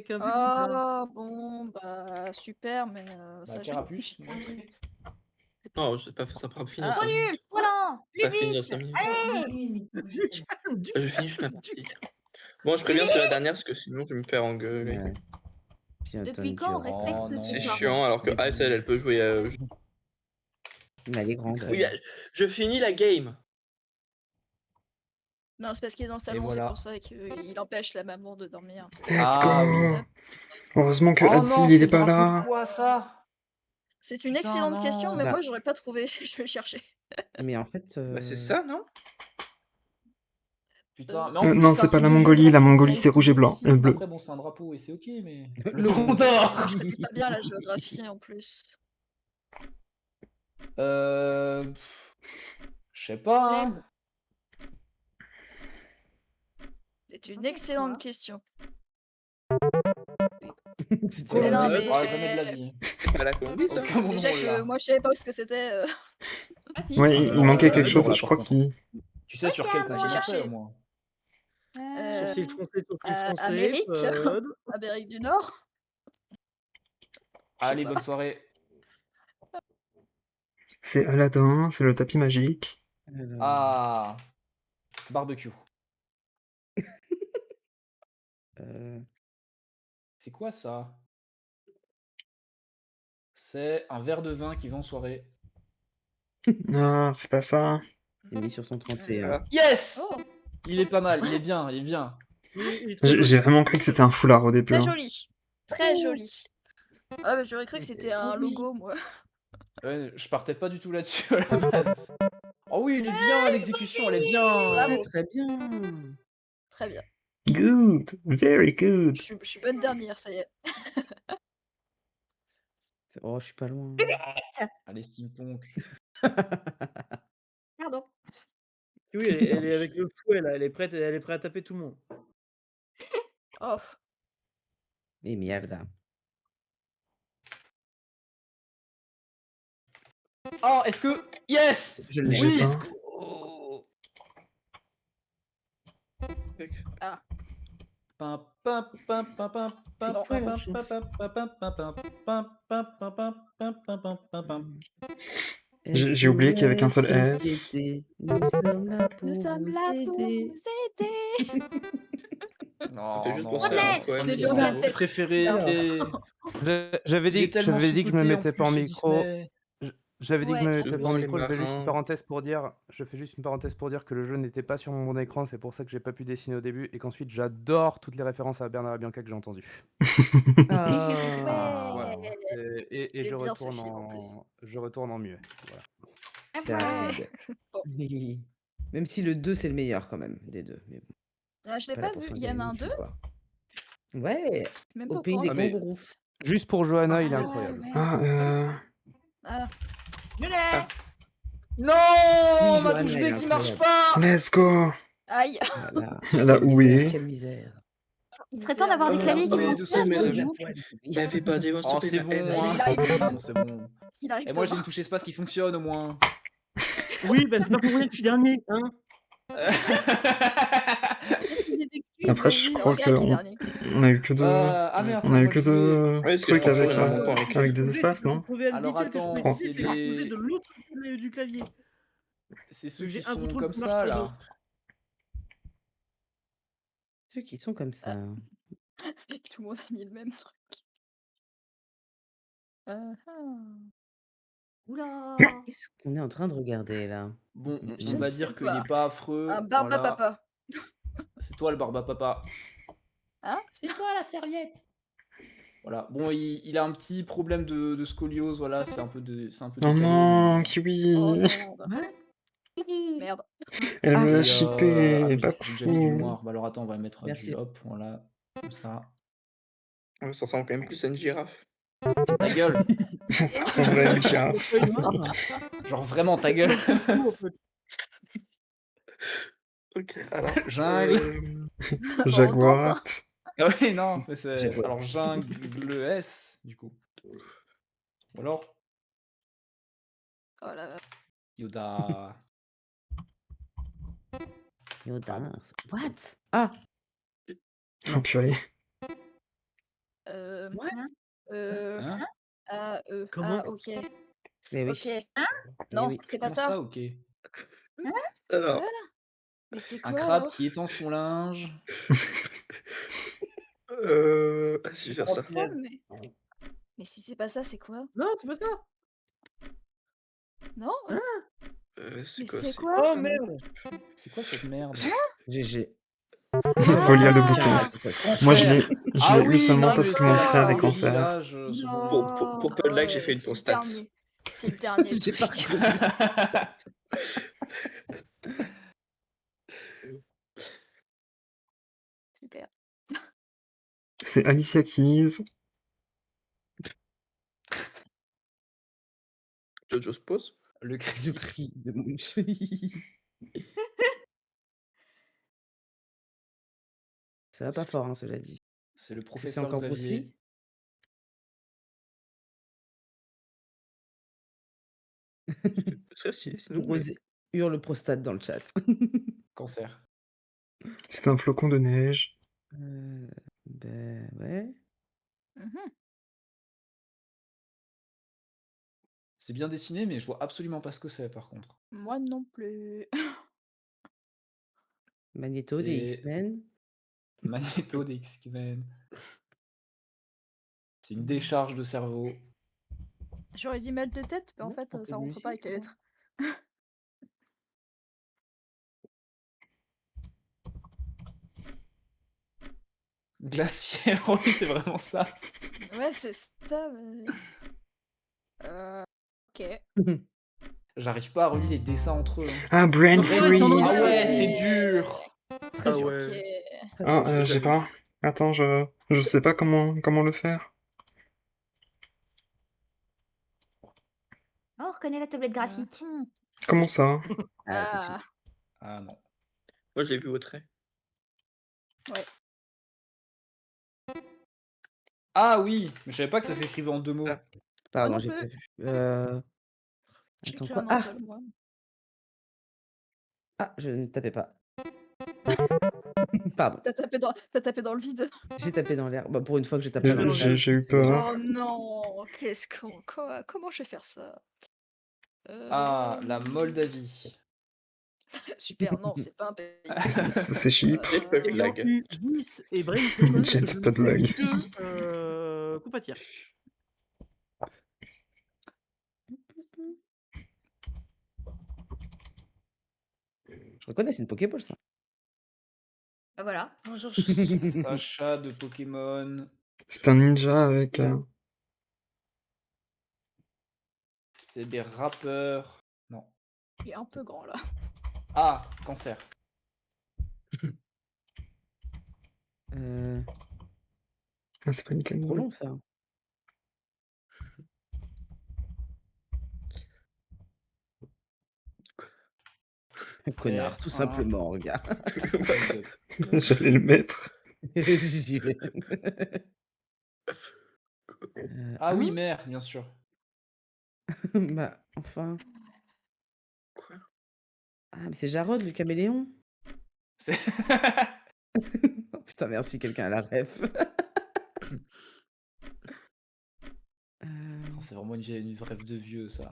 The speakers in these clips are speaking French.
quelqu'un vu ou pas? Ah bon, bah super, mais Bah, ça je Carapuce. Non, j'ai pas fait ça par finir Ah, ça. Nul, voilà, plus Pas fini vite. dans 5 minutes. Allez, Je finis juste ma petite. Bon, je préviens, c'est la dernière parce que sinon je vais me faire engueuler. Ouais. J'ai depuis entendu. quand on Oh, respecte non. tes C'est parents? chiant alors que ASL elle peut jouer. Mais elle est grande. Oui, je finis la game. Non, c'est parce qu'il est dans le salon, c'est voilà. pour ça qu'il empêche la maman de dormir. Let's Ah go. oui. Hop. Heureusement que Oh non, Hatzil, il c'est est le pas drapeau de là. quoi ça? C'est une Putain, excellente question, mais non. moi j'aurais pas trouvé. Je vais le chercher. Mais en fait. Bah, c'est ça, non? Putain, mais en plus, Non, c'est c'est un pas truc la de Mongolie. La géographie, Mongolie, ça c'est rouge et blanc. ici. Bleu. Après, bon, c'est un drapeau et c'est ok, mais. Le Condor. C'est pas bien la géographie en plus. Je sais pas. Hein. C'est une excellente question. C'était Mais non, Colombie, mais- ah, jamais de la vie. C'est pas la Colombie, ça? Aucun moment Déjà là. que moi je savais pas ce que c'était. Ah si. Ouais, il manquait quelque chose. là, Je par crois contre. qu'il. Tu sais sur c'est quel à moi. continent J'ai c'est cherché. au moins. Sourcil français, sourcil français. Amérique. Pod. Amérique du Nord. Je sais Allez, pas. bonne soirée. C'est Aladdin, c'est le tapis magique. Ah. Barbecue. C'est quoi ça? C'est un verre de vin qui va en soirée. Non, c'est pas ça. Il est mis sur son 31. Voilà. Yes! Oh, Il est pas mal, il est bien, il est bien. Il est très joli. J'ai vraiment cru que c'était un foulard au début. très hein. joli. Très joli. Ah, mais j'aurais cru que c'était un Oui. logo, moi. Ouais, je partais pas du tout là-dessus à la base. Oh oui, il est bien, l'exécution, elle est bien. Bravo. Très bien. Très bien. Good, very good. Je suis bonne dernière, ça y est. Oh, je suis pas loin. Allez, steampunk. Pardon. Oui, elle est avec le fouet là, elle est prête à taper tout le monde. Oh, Et merde. Oh, est-ce que... Yes! Je l'ai. Oui, J'ai let's pas. go! ah. Pam, pam, pam, pam, pam, pam, Bon. pam, pam, pam, pam, pam, pam, pam, pam, pam, pam, pam, pam, pam, pam, pam. J'ai oublié qu'il y avait qu'un seul S. Société, nous sommes là pour Nous sommes vous là pour aider. vous aider. Non, fait juste non, penser à non, Antoine. c'est Les un de vieux mes cassettes. préférés. J'avais Il est dit, tellement j'avais dit que je me sous-coté, en mettais pas en plus, micro. Disney. J'avais dit que je me Ouais. mettais pas en Souvent, les micro. Je fais juste une marins. parenthèse pour dire. Je fais juste une parenthèse pour dire que le jeu n'était pas sur mon écran. C'est pour ça que j'ai pas pu dessiner au début et qu'ensuite j'adore toutes les références à Bernard et Bianca que j'ai entendues. Ah. Voilà. Et Il est je bien, ce retourne film, en plus. je retourne en muet. Voilà. Ah, Ça voilà. aide. Bon. Même si le 2 c'est le meilleur quand même des deux. Mais bon, Ah, je l'ai pas là pas pour vu. Il y s'engueuler en a non un plus, deux. quoi. Ouais, Même au pas au pays courant. des Ah, mais- kangourous. Juste pour Johanna, il est Ah, incroyable. ouais. Ah, Ah, Je l'ai. Non, Oui, ma Johanna, touche elle est B qui marche incroyable. pas. let's go. aïe. Voilà. Elle a Quelle misère, oué. quelle misère. Il serait temps d'avoir des Oh, claviers qui mais font de ça. ça, mais non, de- dis donc. Mais fais pas des Oh, c'est bon, Il hein, arrive c'est devant. bon, c'est bon. Il arrive Et moi, j'ai devant. une touche espace qui fonctionne au moins. Oui, bah c'est pas pour rien que je suis dernier, hein. Des excuses, Après, je vas-y. C'est crois Orga qui est qu'on dernier. on a eu que deux. Ah merde, On c'est a à eu moi que de jouer. deux Ouais, parce que je trucs pense avec, qu'on a montant avec avec lui. des espaces, non? Trouver un Alors, habituel que je attends, pouvais c'est utiliser, c'est de les- trouver de l'autre côté du clavier. C'est ceux J'ai qui un sont contrôle comme qui marche ça, sur là. l'autre. Ceux qui sont comme ça. Tout le monde a mis le même truc. Ah, ah. Oula. Qu'est-ce qu'on est en train de regarder là? Bon, Je on ne va sais dire qu'il pas. n'est pas affreux. Un barba Voilà. papa. C'est toi le barba papa. Hein? C'est toi la serviette. Voilà. Bon, il a un petit problème de scoliose, voilà, c'est un peu Oh décalé, non, mais- Kiwi. Oh merde. Oui. Merde. Elle Ah, me l'a Et, chippé, ah oui, pas j'ai déjà mis du cool. noir. Bah alors attends, on va mettre Merci. du hop, voilà, comme ça. Ouais, ça ressemble quand même plus à une girafe. Ta gueule. Ça ressemble à une girafe. Genre vraiment ta gueule. Ok, alors. Jungle. Jaguar. Ah oui, non, mais c'est. J'avoue. Alors jungle S, du coup. Ou alors Oh la Yoda. Yoda. What? Ah, Oh purée. What? Hein? Comment? OK. Mais oui. OK. Eh Non, oui. c'est pas Comment ça. ça, ok. Alors, Mais c'est Un quoi crabe alors? qui étend son linge. ah, si je vais faire Oh, ça. Ça, punaise. mais si c'est pas ça, c'est quoi? Non, c'est pas ça. Non? C'est Mais quoi? c'est C'est quoi? Oh merde. C'est quoi cette merde? GG. Faut lire le Aucun bouton. racisme. Moi, Cancer. je Ah l'ai eu oui, seulement non, parce mais que mon c'est frère est oui, cancer. là, c'est bon. Pour peu de lag, j'ai fait une c'est le fausse stats. dernier. C'est le dernier J'ai pas truc. Super. C'est Alicia Keys. Jojo se pose. Le Le cri. cri de mon chéri. Ça va pas fort, hein, cela dit. C'est le Est-ce que c'est professeur encore Bruce Xavier. Lee? Très stylé, sinon. Rose hurle prostate dans le chat. Cancer. C'est un flocon de neige. Ben ouais. Mhm. C'est bien dessiné, mais je vois absolument pas ce que c'est par contre. Moi non plus. Magneto des C'est X-Men. Magneto des X-Men. C'est une décharge de cerveau. J'aurais dit mal de tête, mais en Non, fait, un peu ça de rentre pas avec musique, les non? lettres. Glace fièvre, oui, c'est vraiment ça. Ouais, c'est ça, mais... OK. J'arrive pas à relier les dessins entre eux. Hein. Ah, Brain Ouais, c'est en Freeze. Ah ouais, c'est Ouais. dur. Très Ah dur. ouais. OK. Très, Ah, très dur. j'ai J'avoue. pas. Attends, je sais pas comment le faire. Oh, on reconnaît la tablette graphique. Mhm. Comment ça? Ah, tout de suite. Ah, Ah non. Moi, j'ai vu au trait. ouais. Ah oui, mais je savais pas que ça s'écrivait en deux mots. Ah. Pardon, non j'ai plus. pas vu. J'ai Attends écrit quoi? en un Ah! seul, moi. Ah, je ne tapais pas. Pardon, T'as tapé dans le vide. j'ai tapé dans l'air. Bah, pour une fois que je tape pas dans le chat. J'ai eu c'est déjà peur. Oh non, comment je vais faire ça? Ah, la Moldavie. Super, non, c'est pas un pays. C'est Chypre. J'ai pas de Ayant lag. eu 10 et Brain Freeze, J'ai je pas de ne lag. fais que coupe à tir. Je reconnais, c'est une Pokéball, ça. Ah, voilà. Bonjour. Sacha de Pokémon. C'est un ninja avec. C'est des rappeurs. Non. Il est un peu grand là. Ah, cancer. Ah, c'est pas une C'est canne. trop long, ça. Connard, tout un- simplement, regarde. J'allais le mettre. J'y vais. Ah oui, hein? mère, bien sûr. Bah, enfin. Quoi? Ah, mais c'est Jarod, le caméléon. C'est- Oh putain, merci, quelqu'un a la ref. C'est vraiment une rêve de vieux, ça.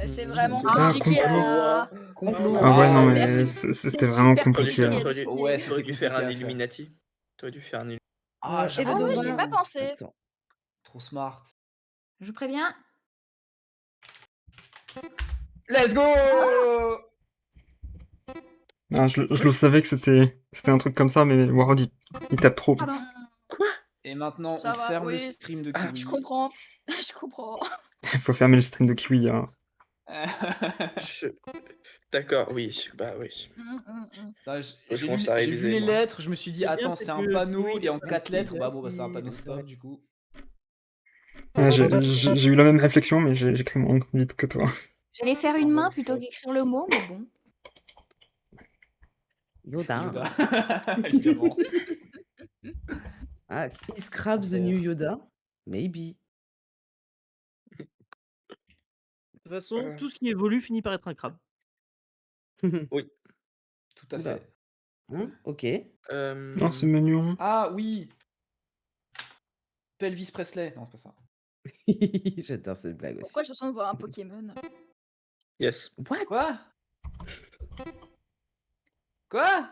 C'est vraiment Ah, compliqué à... Complot. Ah ouais, non, super. mais C'est c'était vraiment super compliqué. compliqué à Là. dessiner. Ouais, T'aurais dû faire un compliqué à faire. Illuminati. T'aurais dû faire un Illuminati. Ah, j'avoue. Ah ouais, Evanova. j'ai pas pensé. Attends. Trop smart. Je préviens. Let's go. Ah, je le savais que c'était un truc comme ça, mais Warod, il tape trop vite. Pardon. Et maintenant, Ça on va, ferme oui. le stream de Ah, Kiwi. Je comprends. Je comprends. Il faut fermer le stream de Kiwi. Hein. D'accord, oui. Bah oui. Putain, Je J'ai commence à vu réviser, les moi. lettres, je me suis dit, C'est bien, attends, c'est c'est un que panneau Kiwi, il et est en pas 4 lettres. si- Bah bon, bah c'est un si- panneau ouais. stop du coup. Ah, j'ai eu la même réflexion, mais j'ai écrit moins vite que toi. J'allais faire une main plutôt qu'écrire le mot, mais bon. Yoda. Yoda. Évidemment. Ah, is Crab the Cancer. new Yoda? Maybe. De toute façon, tout ce qui évolue finit par être un crabe. Tout à Oula. fait. Hein? Ok. Non, c'est mignon. Ah oui. Pelvis Presley. Non, c'est pas ça. J'adore cette blague aussi. Pourquoi j'ai l'impression de voir un Pokémon? Yes. What? Quoi? Quoi?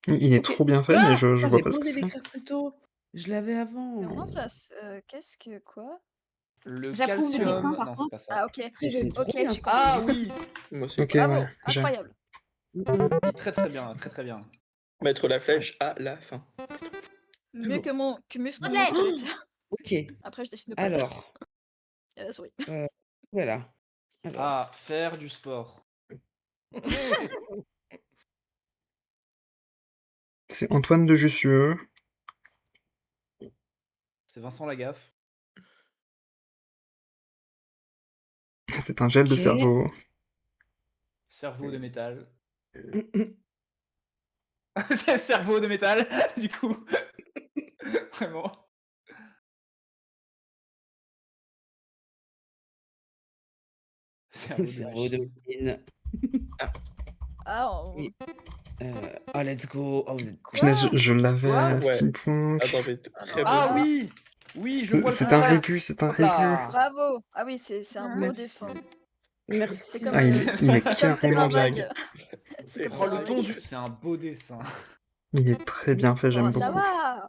Il est Ok. trop bien fait, Quoi? mais je Ah, vois j'ai pas pas ce que osé c'est. l'écrire plus tôt. Je l'avais avant. Comment ça se qu'est-ce que quoi? Le J'approuve le dessin, calcium. par Non, c'est contre. pas ça. Ah OK. Mais c'est trop OK, bien j'ai ça. compris, Ah j'ai compris. oui! Moi aussi. Ok, Bravo, ouais, j'ai. incroyable. Mhm. Il est très très bien, très très bien. Mettre la flèche à la fin. Mieux que mon muscle de mon Madeleine! squelette. Ok. Après je dessine pas. Alors, Il y a la souris. voilà. Alors, Ah, faire du sport. C'est Antoine de Jussieu. C'est Vincent Lagaffe. C'est un gel de Ok. cerveau. Cerveau de métal. C'est cerveau de métal, du coup. Vraiment. Cerveau de cerveau de machine. machine. Ah, on... Oui. Oh, let's go. Oh, vous êtes... Quoi? Punaise, je l'avais Quoi? à Ouais. Steampunk. Attends, mais très bon. Ah Ah. oui! Oui, je vois le C'est un Ah. régu, c'est un Hop là. régu. Bravo. Ah oui, c'est un beau Merci. dessin. Merci. C'est comme, Ah, il est c'est comme carrément Terrain bien. Vague. C'est comme Oh, Terrain le ton Vague. du... C'est un beau dessin. Il est très bien fait, j'aime Oh, ça beaucoup. va.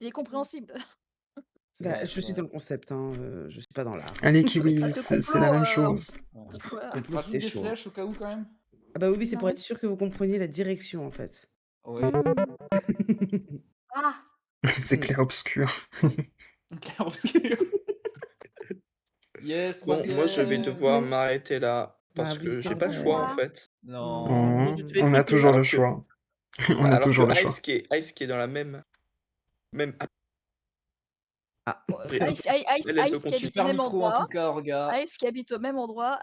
Il est compréhensible. Bah, je suis dans le concept, hein. Je suis pas dans l'art. Allez, Kiwi, Parce que c'est la même complot, chose. Voilà. Complot, Rajoute c'était des chaud. flèches au cas où quand même. Ah bah oui, c'est pour Non. être sûr que vous compreniez la direction en fait. Ouais. Ah! C'est clair-obscur. Clair-obscur. Yes, Bon, moi je vais troisième. devoir m'arrêter là. Parce Ah oui, que c'est j'ai pas le vrai. choix en Ah. fait. Non. Tu te fais On a étriper. toujours le Alors que- choix. On a Alors toujours que le choix. Ice qui est dans la même. Bon, Après, Ice, elle peut Ice qui continuer. habite au Super même micro en endroit, tout cas, Orga. Ice qui habite au même endroit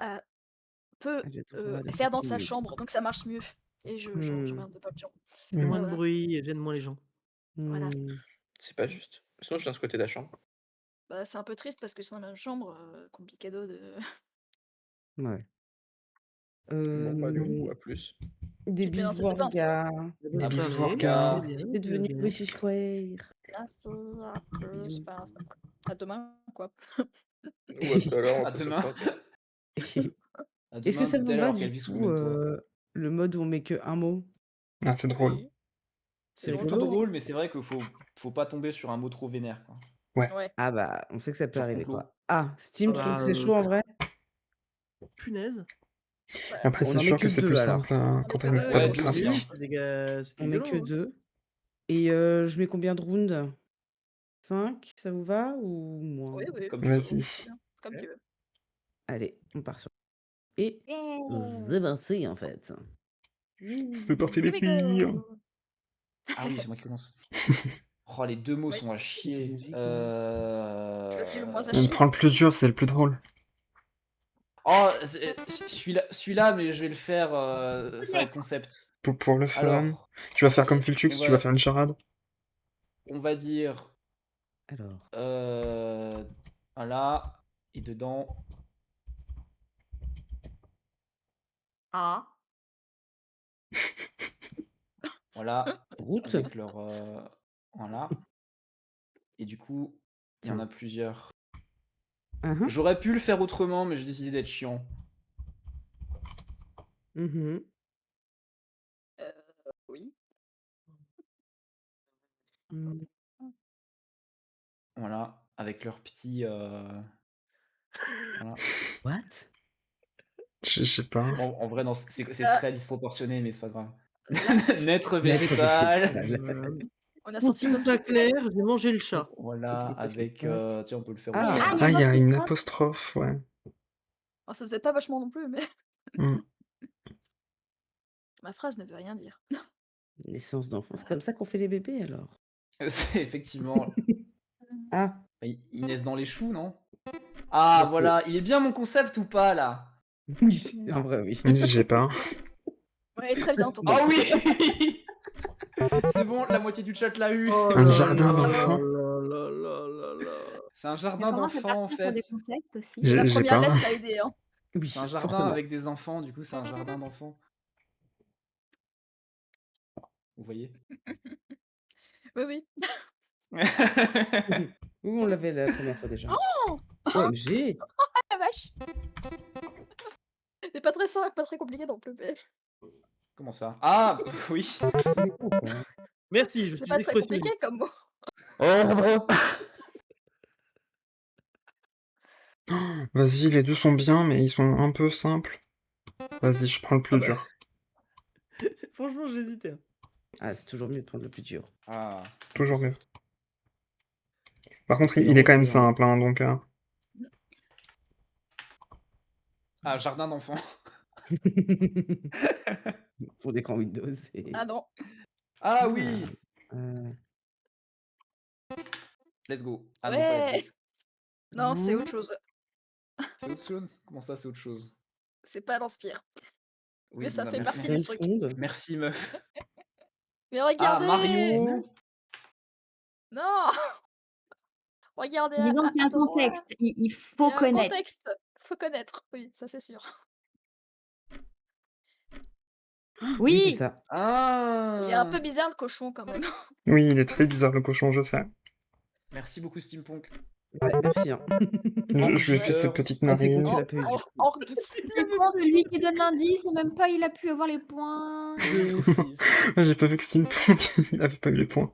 peut Ah, j'ai trop hâte de faire dans sa continuer. chambre, donc ça marche mieux. Et j'emmerde pas le gens. Fais moins de Voilà. bruit et gêne moins les gens. Voilà. C'est pas juste. Sinon, je suis dans ce côté de la chambre. Bah, c'est un peu triste parce que c'est dans la même chambre, complicado de. Ouais. Bon, bah, du coup, à plus. Des Tu te mets dans bisous, cette défense, Orga. Des Ah, bisous, bisous, Orga. Orga. Merci d'être venu, Monsieur Schreier. Merci, à plus. Bisous. Enfin, à demain, quoi. Ou à tout à l'heure, on À peut se demain. croiser. À Est-ce que demain, ça vous dit-elle, va alors du qu'elle vit sous le coup même toit. le mode où on met que un mot? Ah, c'est drôle. Oui. C'est drôle plutôt parce que- drôle, mais c'est vrai qu'il faut pas tomber sur un mot trop vénère, quoi. Ouais. Ah bah, on sait que ça peut Genre arriver complot. quoi. Ah, Steam, tu Bah, trouves que c'est chaud en vrai? Punaise. Ouais, Après, On c'est en met sûr que que c'est deux, plus alors. simple quand t'as que une deux. table Ouais, de deux, graphique. c'est bien. C'était On met que violent, hein. 2. Et je mets combien de rounds? 5, ça vous va ou moins? Oui, oui. Comme tu veux. Vas-y. C'est bien. C'est comme tu veux. Allez, on part sur. Et Yeah! c'est parti en fait. C'est parti les Here we filles. go! Ah oui, c'est moi qui commence. Oh, les deux mots Oui. sont à chier. Musique, Choisis le moins à On chier. prend le plus dur, c'est le plus drôle. Oh, celui-là, mais je vais le faire. Ça va être concept. Pour le fun. Alors, Tu vas faire Ok. comme Filtux, On tu va- vas faire une charade. on va dire. Alors. Voilà. Et dedans. Ah! Voilà. Route. Avec leur. Voilà. Et du coup, il y en a plusieurs. Mhm. J'aurais pu le faire autrement, mais j'ai décidé d'être chiant. Mhm. Oui. Mm. Voilà. Avec leur petit. Voilà. What? Je sais pas. Bon, en vrai, non, c'est Ah. très disproportionné, mais c'est pas grave. Là, Naître végétal. on a Pour sorti plein tout de ça trucs. clair, j'ai mangé le chat. Voilà, avec. Tiens, on peut le faire Ah. aussi. Ah, il y a une apostrophe. apostrophe, ouais. Alors, ça faisait pas vachement non plus, mais Mm. ma phrase ne veut rien dire. Naissance d'enfant. C'est comme ça qu'on fait les bébés alors. C'est effectivement. Ah. Ils naissent dans les choux, non? Ah, Let's go. voilà. Il est bien mon concept ou pas, là? Oui, c'est- en vrai, oui. J'ai pas. Ouais, très bien, ton Ah concept. oui. C'est bon, la moitié du chat l'a eu. Oh Un là jardin là d'enfants. là là là là là. C'est un Mes jardin parents fait d'enfants, en partir sur des fait. concepts aussi. J'ai- La première pas. lettre a aidé, hein. Oui, C'est un jardin fortement. avec des enfants, du coup, c'est un jardin d'enfants. Vous voyez? Oui, oui. Oui, on l'avait la première fois déjà. Oh OMG! la vache! C'est pas très simple, pas très compliqué non plus, mais Comment ça? Ah oui. Mais comment ça? Merci, je c'est suis pas très expressif. compliqué comme mot. Vas-y, les deux sont bien, mais ils sont un peu simples. Vas-y, je prends le plus dur. Franchement, j'hésitais. Ah, c'est toujours mieux de prendre le plus dur. Ah. Toujours mieux. Par contre, C'est il est quand même c'est un- simple, hein, donc... Ah, jardin d'enfants. Pour d'écran Windows. Ah non. Ah oui. Euh, Let's go. Ah non, pas let's Ouais! go. Non, c'est non. autre chose. C'est autre chose? Comment ça, c'est autre chose? C'est pas l'Inspire. Oui, Mais ça bah, fait merci. partie du Grande truc. fronde. Merci, meuf. Mais Ah, regardez! Mario. Non! Regardez Disons qu'il y a un droite. contexte. Il Il faut y a un connaître. contexte. Faut connaître. Oui, ça c'est sûr. Oui, c'est Oui, ça. Ah. Il est un peu bizarre le cochon quand même. Oui, il est très bizarre, le cochon, je sais. Merci beaucoup, Steampunk. Ouais, merci. Hein. Je lui ai fait ses Orgusteur petites aussi. Ah, c'est con, narines. tu l'as pas eu. du coup. Orgus. c'est con, celui qui donne l'indice, et même pas il a pu avoir les points. J'ai pas vu que Steampunk, il avait pas eu les points.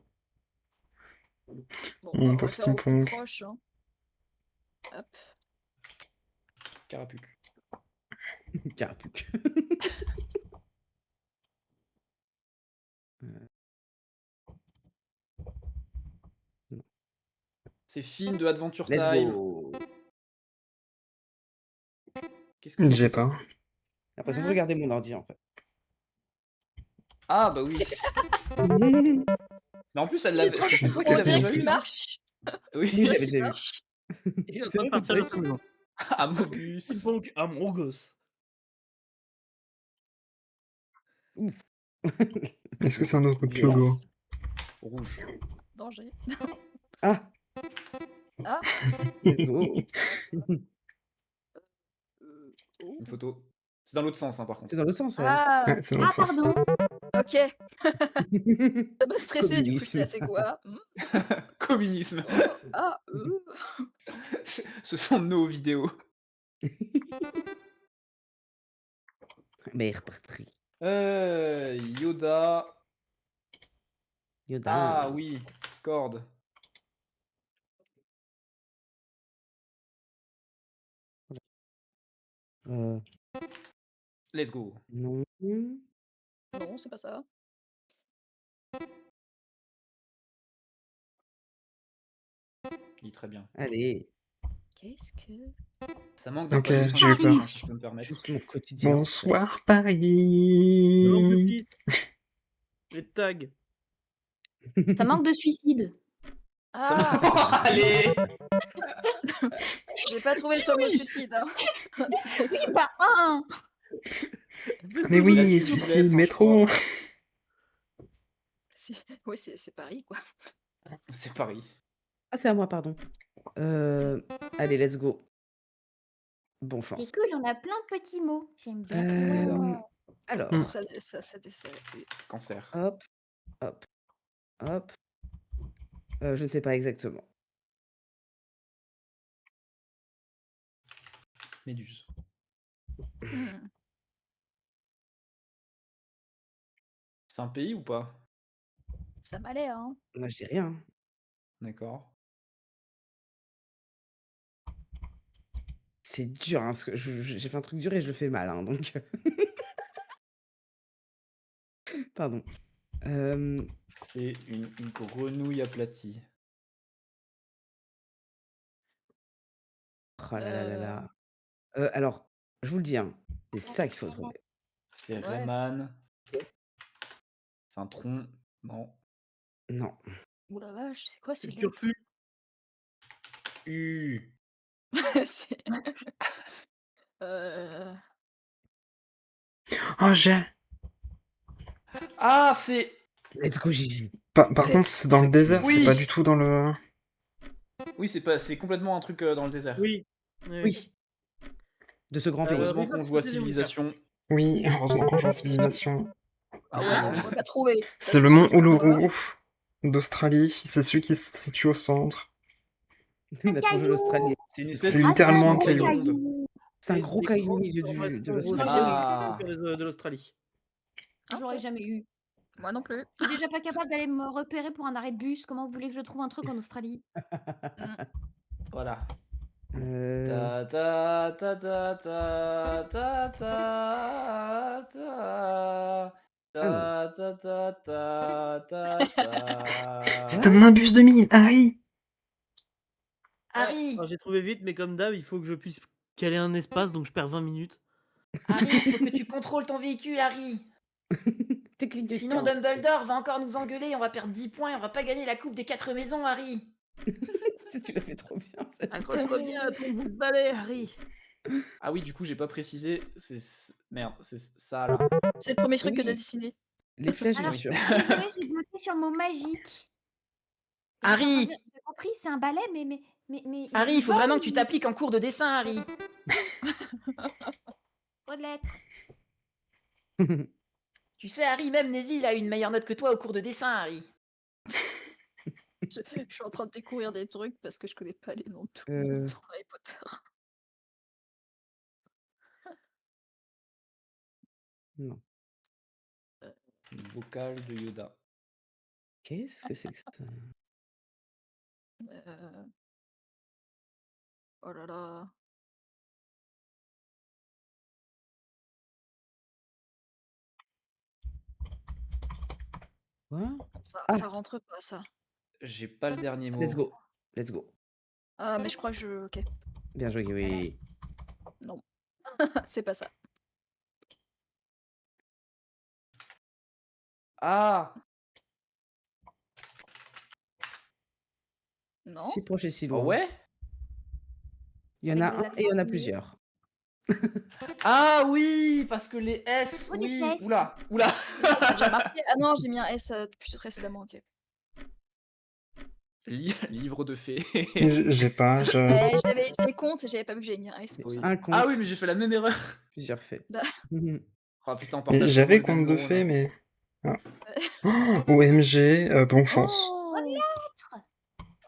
Bon, Mon on va pauvre faire au plus Steampunk. proche. Hein. Hop. Carapuc. Carapuc. C'est Finn de Adventure Let's Time. go. Qu'est-ce que c'est J'ai que ça? pas. J'ai l'impression de regarder mon ordi en fait. Ah bah oui. Mais en plus, elle Il est l'avait. trop C'était toi qui On l'avais dirait déjà qu'il eu. marche. Oui, Oui. j'avais déjà vu. marche. Il est en C'est train de vrai, partir c'est avec tout le monde. Amogus. Steampunk, Among-Us. Est-ce que c'est un autre Piogo? Violence. Rouge. Danger. Ah, Ah. let's go. Oh. Une photo. C'est dans l'autre sens, hein, par contre. C'est dans l'autre sens, ouais. Ah. Ouais, c'est dans Ah, l'autre sens. pardon. Ok. Ça m'a stressé du coup. Communisme. C'est quoi? Communisme. Oh, ah. Ce sont nos vidéos. Mère Patrick. Yoda. Yoda. Ah oui. Corde. Euh, Let's go. non. Non, c'est pas ça. Il est très bien. Allez. Qu'est-ce que. Ça manque d'un Ok, peu plus j'ai eu simple, peur. hein, si je peux me permettre. Juste mon quotidien. Bonsoir, Non plus, Paris. please. Les tags. Ça manque de suicide. Ah. Allez. J'ai pas trouvé sur le mot suicide. Hein. Oui, bah, un. Mais Là, oui, c'est suicide, Boulez, métro. Oui, c'est Paris quoi. C'est Paris. Ah, c'est à moi, pardon. Allez, let's go. Bon chance. C'est cool, on a plein de petits mots. J'aime bien. Alors, Hmm. Ça dessert. Cancer. hop, hop, hop. Je ne sais pas exactement. Méduse. Hmm. C'est un pays ou pas? Ça m'a l'air. Hein. Moi, je dis rien. D'accord. C'est dur, hein, parce que j'ai fait un truc dur et je le fais mal, hein, donc. Pardon. C'est une grenouille aplatie. Oh là là là là. Alors, je vous le dis, hein, c'est ça qu'il faut trouver. C'est Ouais. Rayman. C'est un tronc. Non. Non. Ouh la vache, c'est quoi ces lettres? Turfu. C'est- Oh, j'ai. Ah, c'est. Let's go, Gigi. Par Let's contre, c'est dans le fucking désert, Oui. c'est pas du tout dans le... Oui, c'est complètement un truc dans le désert. Oui. Oui. De ce grand pays. Heureusement oui, qu'on parce joue à que c'est des Civilisation. Oui, heureusement qu'on joue en civilisation. Ah ouais, non, je l'aurais pas trouvé. Ça, C'est le sûr, mont je l'aurais pas Uluru. trouvé. d'Australie. C'est celui qui se situe au centre. Il a trouvé l'Australie. C'est une C'est espèce de littéralement un gros caillou. caillou. C'est un Et gros des caillou au grandes milieu de formations l'Australie. Ah. de l'Australie. Ah, J'aurais ok. jamais eu. Moi non plus. Je suis déjà pas capable d'aller me repérer pour un arrêt de bus. Comment vous voulez que je trouve un truc en Australie? Voilà. Euh, Ta ta ta ta ta ta ta ta. Ah non. Ta ta ta ta ta ta. C'est un nimbus 2000, Harry! Harry! Alors, j'ai trouvé vite, mais comme d'hab, il faut que je puisse caler un espace, donc je perds 20 minutes. Harry, il faut que tu contrôles ton véhicule, Harry! T'es clignotant. Sinon Dumbledore va encore nous engueuler, on va perdre 10 points, on va pas gagner la coupe des 4 maisons, Harry! Tu l'as fait trop bien. Accroche-toi bien à ton bout de balai, Harry. Ah oui, du coup, j'ai pas précisé, merde, c'est ça là. C'est le premier truc que t'as Oui. dessiné. Les flèches, Alors, bien sûr. désolée, j'ai bloqué sur le mot magique. Harry! J'ai compris, c'est un balai, mais. Harry, il faut vraiment que tu t'appliques en cours de dessin, Harry! Trop de lettres. Tu sais, Harry, même Neville a eu une meilleure note que toi au cours de dessin, Harry. Je suis en train de découvrir des trucs parce que je connais pas les noms de tout le Euh. monde dans Harry Potter. Non. Une vocale de Yoda. Qu'est-ce que c'est que ça? Oh là là. Quoi? Ça, Ah. ça rentre pas, ça. J'ai pas le dernier mot. Let's go. Let's go. Ah, mais je crois que je. Ok. Bien joué, oui. Non. C'est pas ça. Ah! Non. Si proche et si Oh loin. ouais? Il y en a Avec des un et il y en a accents plusieurs. Ah oui, parce que les S, Oh, des oui. fesses. Oula, oula. J'ai remarqué. Ah non, j'ai mis un S précédemment, ok. Livre de fées. J'ai pas, je... J'avais essayé compte et j'avais pas vu que j'avais mis un S pour Oui. ça. Un compte, Ah oui, mais j'ai fait la même erreur. plusieurs faits. Bah. Oh putain, on partage J'avais vraiment compte le de même fées, neurone, hein. mais... Ah. Oh, OMG, bon chance. Oh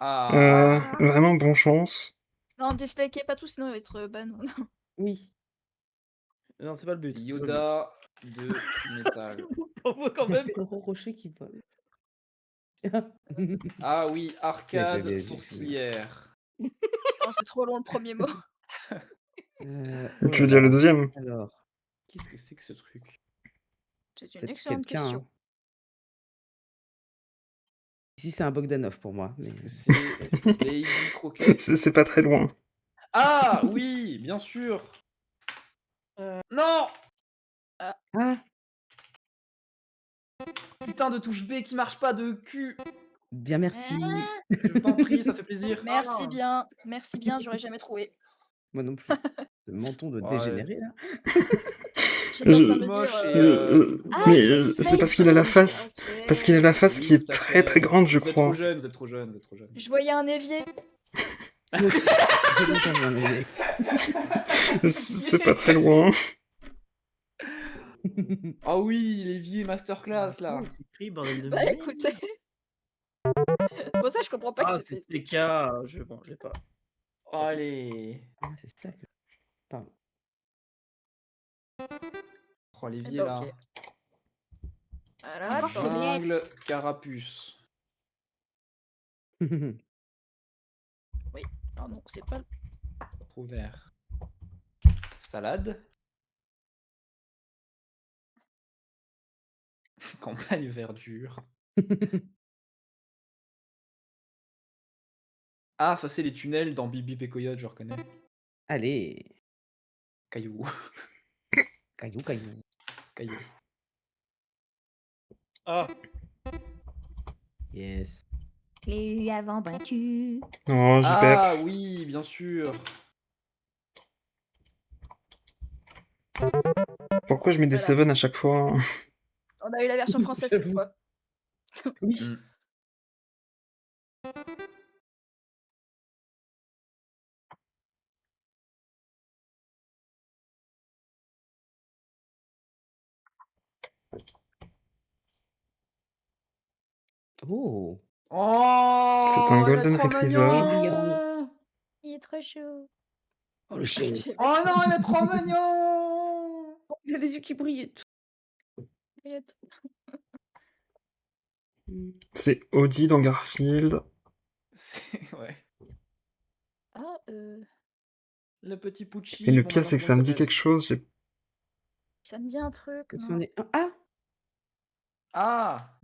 Ah. Vraiment bon chance. Non, dislikez pas tout, sinon il va être ban. Oui. Non, c'est pas le but. c'est pas le but. Yoda de métal. Pour moi, quand même. C'est Aurore Rocher qui vole. Ah oui, arcade Bien, sourcilière. Non, c'est trop long le premier mot. Tu Oh veux là dire le là. deuxième? Alors, Qu'est-ce que c'est que ce truc? C'est une peut-être excellente quelqu'un. question. Hein. Ici, c'est un Bogdanov pour moi. Mais... Est-ce que c'est Baby Croquette? C'est pas très loin. Ah oui, bien sûr. Non! Ah, Putain de touche B qui marche pas de cul. bien merci. Je t'en prie, ça fait plaisir. Merci bien, j'aurais jamais trouvé. Moi non plus. Ce menton de Ouais. dégénéré, là. J'étais en train de me Moche dire. et, Ah, Mais c'est c'est parce qu'il a la face. Facebook, Parce qu'il a la face Oui, qui est tout à très fait. très grande, je Vous êtes crois. trop jeune, vous êtes trop jeune, vous êtes trop jeune. Je voyais un évier. Moi aussi. J'ai longtemps vu un aîné. C'est pas très loin. Ah oui, l'évier masterclass là. C'est écrit, bordel de Bah merde. écoutez. Pour ça, je comprends pas Ah, que c'est c'est TK. Bon, j'ai pas. Allez. Ah, c'est ça que... Pardon. Oh, l'évier bah, là. ok. Voilà, attends. Jungle carapuce. Ah non, c'est pas. Trop vert. Salade. Campagne verdure. Ah, ça c'est les tunnels dans Bibi et Coyote, je reconnais. Allez. Caillou. Caillou, caillou. Caillou. Ah, Yes. Les U avant battu. Oh, j'ai peur. Ah oui, bien sûr. Pourquoi je mets des Voilà. Seven à chaque fois? On a eu la version française cette J'avoue. fois. Oui. Mm. Oh! Oh, C'est un il est golden trop retriever. mignon. Il est trop chaud. Oh, le chien! J'ai Oh vexé. non, il est trop mignon. Oh, il a les yeux qui brillent et tout. Mmh. C'est Audie dans Garfield. Ouais. Ah, Le petit Pucci. Et le bon, pire, maintenant, c'est que comment ça il me dit s'appelle? quelque chose. ça me dit un truc, C'en non? est un. Ah! Ah.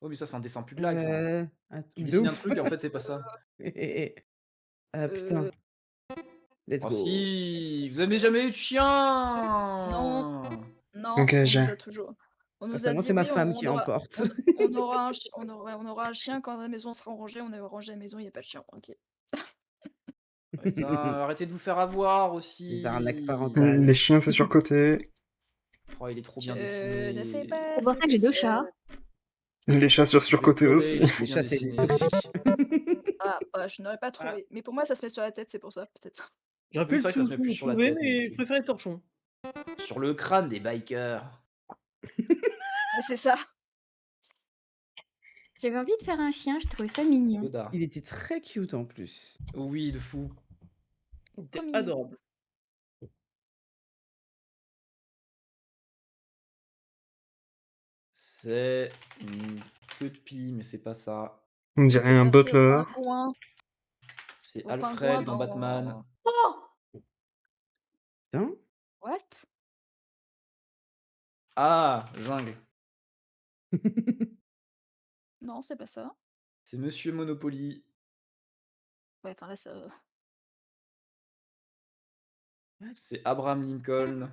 Oh, mais ça, c'est un dessin plus blague, ça. Un Tu truc de dessines un ouf. truc et en fait, c'est pas ça. Ah putain. Let's Oh go. si, vous avez jamais eu de chien? Non. Non, Ok, on j'ai. nous a toujours on nous a Personnellement, dit c'est ma oui, femme qui emporte. on aura un ch on aura un chien quand la maison sera rangée, on a rangé la maison, il y a pas de chien, OK. Putain, arrêtez de vous faire avoir Les arnaques aussi. parentales. Les chiens, c'est surcoté. Oh, il est trop bien Je ne sais dessiné. pas C'est pour ce ça que j'ai 2 c'est. chats. Les chats sur Je vais surcoté pleurer, aussi. il est trop Les bien chats, c'est dessiné. toxique. Ah, bah, je n'aurais pas trouvé. Mais pour moi, ça se met sur la tête, c'est pour ça, peut-être. J'aurais pu Oui, c'est vrai que ça se met le plus sur la trouver, tête, mais je mais préférais Torchon. sur le crâne des bikers. Ouais, c'est ça. J'avais envie de faire un chien, je trouvais ça mignon. Yoda. Il était très cute en plus. Oui, de fou. C'était Trop mignon. adorable. C'est une queue de pie, mais c'est pas ça. On dirait un Merci au butler. pingouin. C'est Au pingouin Alfred dans Batman. dans Hein? what? Ah, jungle. Non, c'est pas ça. C'est Monsieur Monopoly. Ouais, enfin là, ça C'est Abraham Lincoln.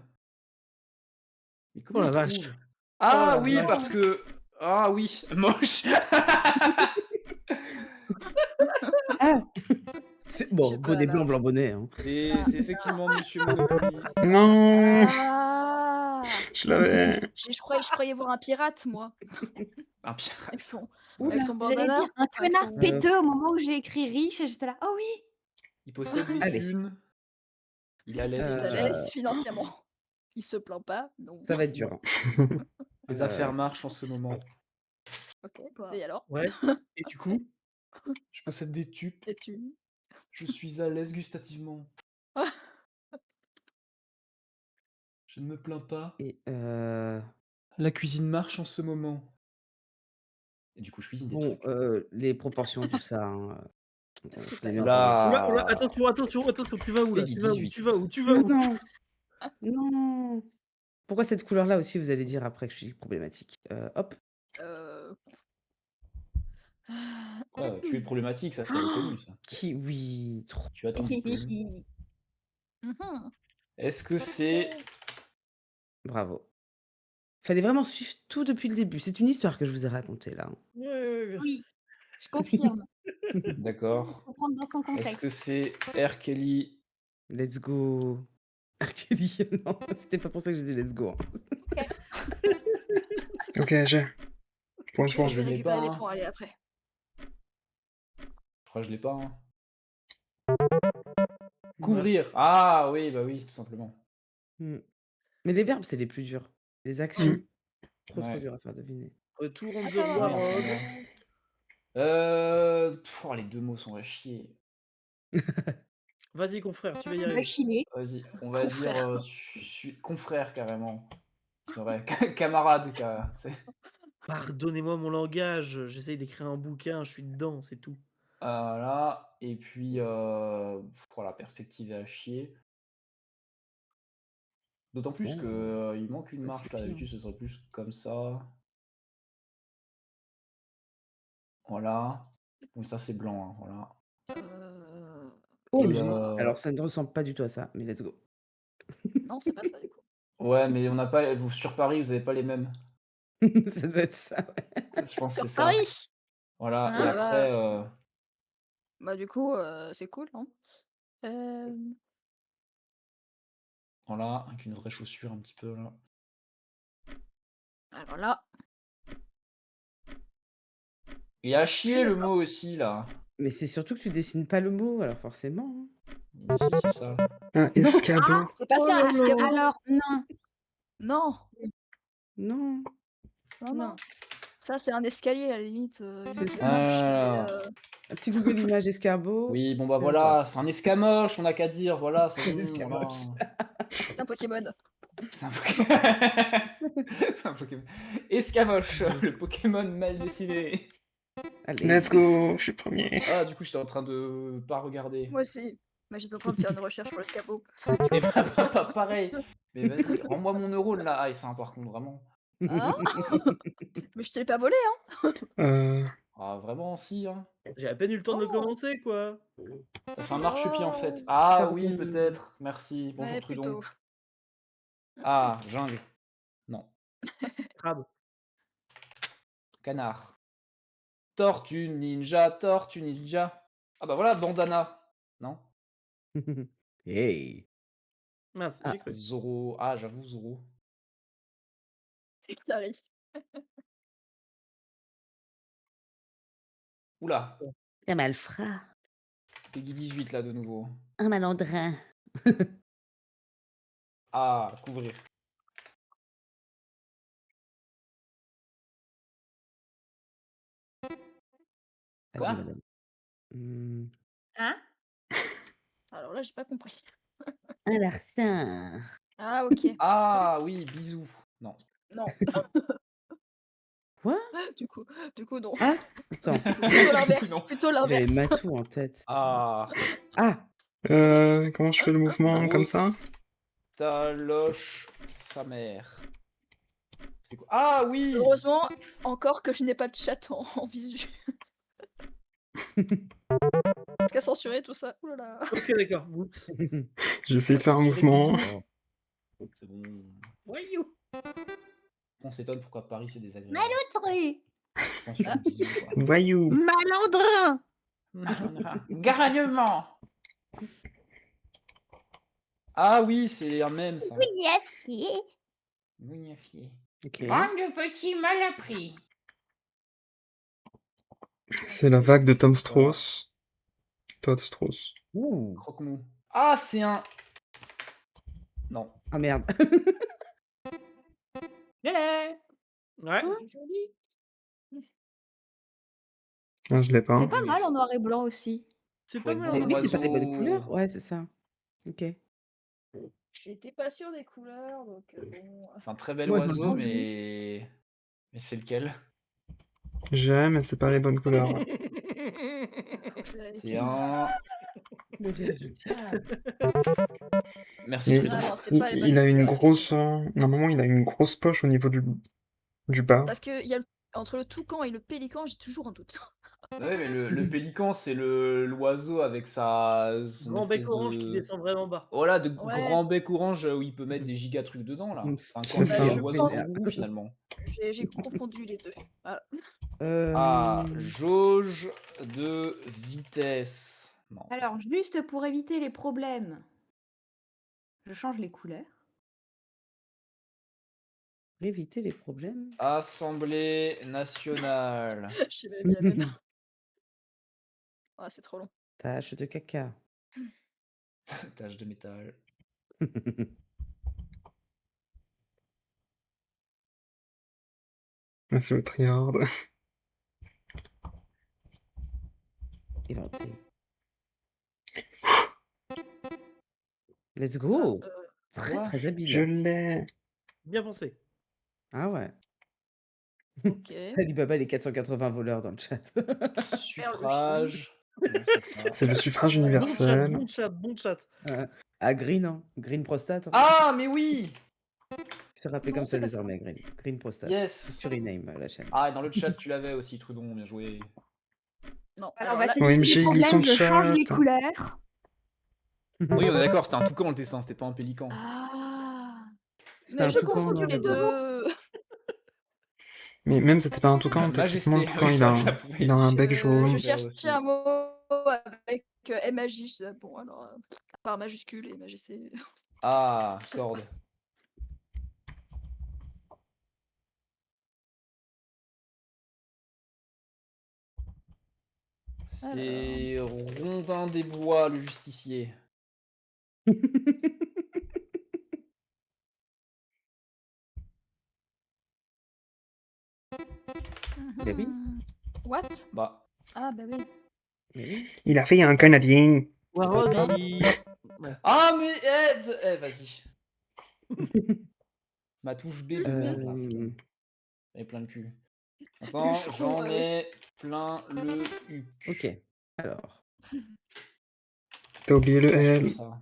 Mais comment Oh la il vache. trouve? Ah la oui, vache. parce que... Ah oui, moche. Ah! C'est bon, J'ai pas bonnet là. blanc, blanc bonnet, hein. Et c'est effectivement Monsieur Monopoly. Non, Ah! je l'avais. Je croyais voir un pirate, moi, Un pirate. avec son Oula! J'allais bandana. dire un Avec connard son péteux au moment où j'ai écrit riche, et j'étais là: «Oh oui!» Il possède des Allez. thunes. Il a l'aise. il est à Euh, l'aise financièrement. Il se plaint pas, donc Ça va être dur, hein. Les affaires marchent en ce moment. OK. Et alors? Ouais. Et du coup? Je possède des tubes. Et tu Je suis à l'aise gustativement. Je ne me plains pas. Et La cuisine marche en ce moment. Et du coup, je cuisine des bon, trucs. les proportions, tout ça, hein, C'est je pas l'ai bien grave. entendu. Oula, oula, Ah. attention, attention, attention, tu vas où là? Peggy Tu vas où? 18. Tu vas où? Tu vas Mais où? non! Non! Pourquoi cette couleur-là aussi, vous allez dire après que je suis problématique? Hop. Heu Ouais, tu es problématique, ça c'est reconnu ça. Kiwi, trop Tu as ton diplôme. Mmh. Est-ce que c'est... bravo. Fallait vraiment suivre tout depuis le début. C'est une histoire que je vous ai racontée là, hein. Ouais, ouais, ouais. Oui, je confirme. D'accord. Faut prendre dans son Est-ce que contexte. c'est R. Kelly? Let's go. R. Kelly, non, c'était pas pour ça que je disais let's go, hein. Ok, j'ai. Pour une Je fois. vais je l'ai récupérer pas, des hein. points, allez, après. Je crois que je l'ai pas. Hein. Couvrir. Ah oui, bah oui, tout simplement. Mmh. Mais les verbes, c'est les plus durs. Les actions, trop Ouais. dur à faire deviner. Retour on the Attends, Merde, world. c'est moi. Les deux mots sont à chier. Vas-y, confrère, tu vas y On va arriver. filer. Vas-y, on va dire Confrère. confrère carrément. C'est vrai, camarade. C'est... Pardonnez-moi mon langage, j'essaye d'écrire un bouquin, je suis dedans, c'est tout. Voilà, et puis voilà, perspective est à chier. D'autant plus Bon, que il manque une ouais, marche c'est là, pire. d'habitude ce serait plus comme ça. Voilà. Bon, ça c'est blanc, hein, voilà. Oh, Et, j'ai alors ça ne ressemble pas du tout à ça, mais let's go. Non, c'est pas ça, du coup. ouais, mais on n'a pas. Vous sur Paris, vous avez pas les mêmes. Ça doit être ça, ouais. Je pense que c'est Sur ça. Paris! Voilà, Ah et la après. Bah, du coup, c'est cool, hein. Voilà, avec une vraie chaussure un petit peu là. Alors là, Et à chier le d'accord. mot aussi là. Mais c'est surtout que tu dessines pas le mot, alors forcément, hein. Mais si, c'est ça. Un escabeau. c'est pas Oh ça, là un là. escabeau! Alors, non, Non! Non. Non, non. Ça, c'est un escalier à la limite, C'est qui ça. marche, mais Ah. Un petit Google Images escargot. Oui, bon bah Et voilà. voilà, c'est un escamoche, on a qu'à dire, voilà, c'est Un bon, escamoche. voilà. c'est un Pokémon. C'est un Pokémon. C'est un Pokémon. Escamoche, le Pokémon mal dessiné. Allez. Let's go, je suis premier. Ah, du coup, j'étais en train de pas regarder. Moi aussi. Mais j'étais en train de faire une recherche pour l'escabeau. Et bah, pareil. Mais vas-y, rends-moi mon neurone là. Ah, et ça, par contre, vraiment. Hein? Mais je te l'ai pas volé, hein? Euh, Ah, vraiment, si, hein. J'ai à peine eu le temps de le Oh! commencer, quoi. T'as fait un marchepied en fait. Oh! Ah oui, Pardon. peut-être. Merci. Bonjour Ouais, Trudon. plutôt. Ah, jungle. Non. Crabe. Canard. Tortue ninja, tortue ninja. Ah bah voilà, bandana. Non? Hey. Mince, Ah. j'ai cru. Zoro. Ah, j'avoue, Zoro. Larry. Oula. Un malfrat. Peggy 18 là de nouveau. Un malandrin. Ah, couvrir. Allez, Quoi? madame. Mmh. Hein? Alors là, j'ai pas compris. Un larcin. Ah OK. Ah oui, bisous. Non. Non. Quoi? Du coup, non. Ah, attends. Plutôt l'inverse, Non. plutôt J'avais l'inverse. Matou en tête. Ah. Ah! comment je fais le mouvement comme ça? Taloche sa mère. C'est quoi? Ah oui! Heureusement, encore que je n'ai pas de chat en visu. Parce qu'à censurer tout ça. Ouh là là. Ok, d'accord. Oups. J'ai essayé de faire un Sur les mouvement. bisous. C'est bon. Voyou. On s'étonne pourquoi Paris c'est désagréable. Malotru! Censure Ah. les bisous, quoi. Voyou. Malandrin! Garagnement. Ah oui, c'est un mème ça. Mouniafier! Mougnafier. Ok. de petits mal appris. C'est la vague de Tom C'est ça. Strauss. Todd Strauss. Ouh. Croque-mou. Ah, c'est un. Non. Ah merde. Je l'ai! Ouais. Joli. Ah, je l'ai pas. C'est pas mal en noir et blanc aussi. C'est Faut pas être mal. bon Mais hein. oui, c'est pas des bonnes oiseau. couleurs. Ouais, c'est ça. Ok. J'étais pas sûre des couleurs, donc bon. C'est un très bel Ouais, oiseau, mais- mais c'est lequel? J'aime, mais c'est pas les bonnes couleurs. Faut que je vérifie. C'est un. Le rire du diable. Merci Mais Trudon. Ah non, c'est il, pas les il bonnes a une couleurs, grosse. Normalement, il a une grosse poche au niveau du bas. Parce que y a entre le toucan et le pélican, j'ai toujours un doute. Ouais, mais le pélican, c'est l'oiseau avec son Grand bec espèce orange qui de. descend vraiment bas. Voilà, de Ouais. grand bec orange où il peut mettre des giga trucs dedans là. C'est un C'est ça. oiseau pense- roux, finalement. J'ai confondu les deux. Voilà. Ah, jauge de vitesse. Non. c'est pas Alors, juste pour éviter les problèmes, je change les couleurs. Pour éviter les problèmes. ça. Assemblée nationale. J'ai même mis la même. Ah, c'est trop long. Tache de caca. Tâche de métal. Ah, c'est le triard. Éventé. Let's Ah, go. Très Ouais, très habile. Je l'ai. Bien pensé. Ah ouais. ok. Alibaba les 480 voleurs dans le chat. Suffrage. Non, c'est pas ça. C'est le suffrage Bon chat, universel. bon chat, bon chat. Ah, Green, hein. Green prostate. hein. Ah, mais oui! Je te rappelle Non, comme c'est ça pas ça. désormais, Green. Green prostate. Yes! Tu rename la chaîne. Ah, et dans le chat, tu l'avais aussi, Trudon, bien joué. Non, Alors, alors bah, là, c'est OMG, juste les ils problèmes, sont je change les chat. couleurs. Oui, on est d'accord, c'était un toucan le dessin, c'était pas un pélican. Ah. C'était un Mais je toucan confondu noir et les blanc. deux. Mais même c'était pas un toucan, techniquement, le Majesté, toucan, oui, il a, ça un- pouvait il a un être. bec jaune. Je Super cherchais aussi. un mot avec MAJ. Bon, alors, par majuscule et MAJ, c'est. Ah, Je sais corde. C'est Rondin des Bois, le justicier. Ben oui. What? Bah, Ah, bah oui. Mais oui. Il a fait un Canadien. Warhol, ça il... Ouais. ah mais vas-y. Ma touche B de merde là, c'est bon. J'en ai plein le cul. Attends, Bûcheron, j'en ouais. ai plein le cul. Ok. Alors. T'as oublié le Comment je trouve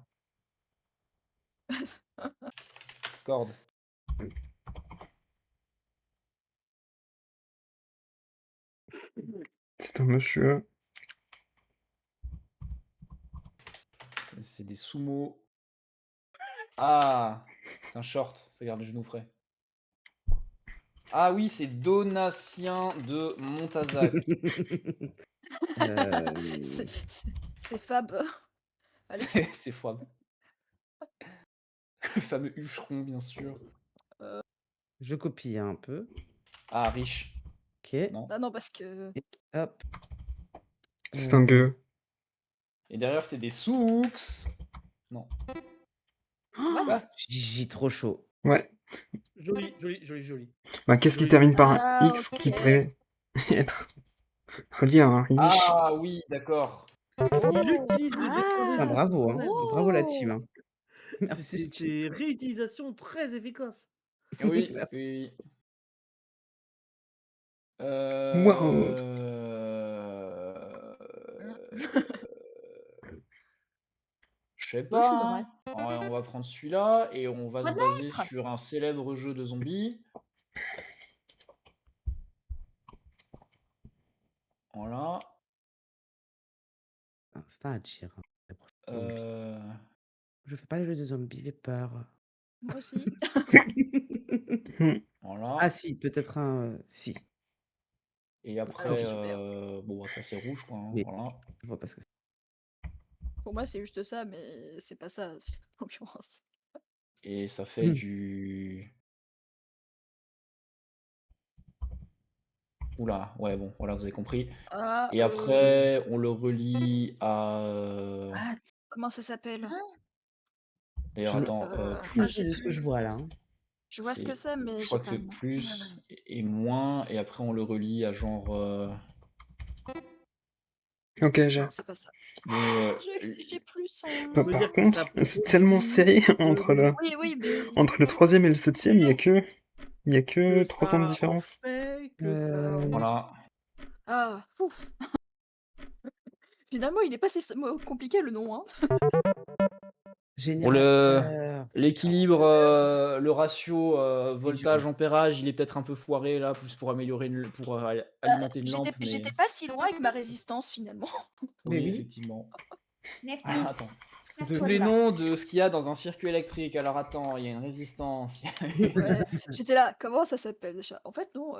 L. ça? Corde. C'est un monsieur. C'est des sumo. Ah, c'est un short, ça garde les genoux frais. Ah oui, c'est Donatien de Montazac. C'est Fab. Allez. C'est Fab. Le fameux hucheron, bien sûr. Je copie un peu. Ah, riche. Ok. Non. Ah non, parce que... Et hop. C'est un gueux. Et derrière, c'est des souks. Non. What? J'ai trop chaud. Ouais. Joli, joli, joli, joli. Bah, qu'est-ce qui Joli. termine par un Ah, X qui ok. pourrait être relié à un riche? Ah oui, d'accord. Il utilise le dessin des Ah, autres, bravo, quand hein. même. Bravo la team. Hein. C'est Merci, c'est- Steve. c'est réutilisation très efficace. Oui, Merci. oui. Wow. Je sais Gauche ou pas. droite? Hein. Ouais, on va prendre celui-là et on va se baser Fenêtre. sur un célèbre jeu de zombies. Voilà. Ah, c'est un agir. Hein. La prochaine zombie. Euh, Je fais pas les jeux des zombies, j'ai peur. Moi aussi. Voilà. Ah si, peut-être un... Si. Et Alors, après, super. bon, bah, ça c'est rouge, quoi. Hein, Oui. voilà. Je vois pas ce que c'est. Pour moi, c'est juste ça, mais c'est pas ça, en l'occurrence. Et ça fait du... Oula, ouais, bon, voilà, vous avez compris. Ah, Et après, on le relie à... Ah, comment ça s'appelle? D'ailleurs, je n'ai attends, aucune Ah, j'ai idée de ce que je plus. vois là. Hein. Je vois ce que c'est, mais je j'ai crois pas que le nom. plus et moins, et après on le relie à genre... Ok, j'ai. Non, c'est pas ça. mais, J'ai plus son Bah, veut nom. dire par que ça contre, c'est tellement produit serré de entre le, Oui, mais... entre le 3e et le 7e, il y a que que 3 ans de ça en différence. fait, que ça en... voilà. Ah, ouf. Finalement, il est pas si compliqué, le nom, hein. Pour le Générateur. l'équilibre, le ratio voltage vois. ampérage, il est peut-être un peu foiré là, plus pour améliorer pour alimenter une lampe, mais J'étais pas si loin avec ma résistance, finalement. Mais oui, oui. effectivement. Neftis. Ah, attends. Casse-toi Tous de les là. noms de ce qu'il y a dans un circuit électrique. Alors attends, il y a une résistance. Ouais, j'étais là, comment ça s'appelle déjà? En fait, non,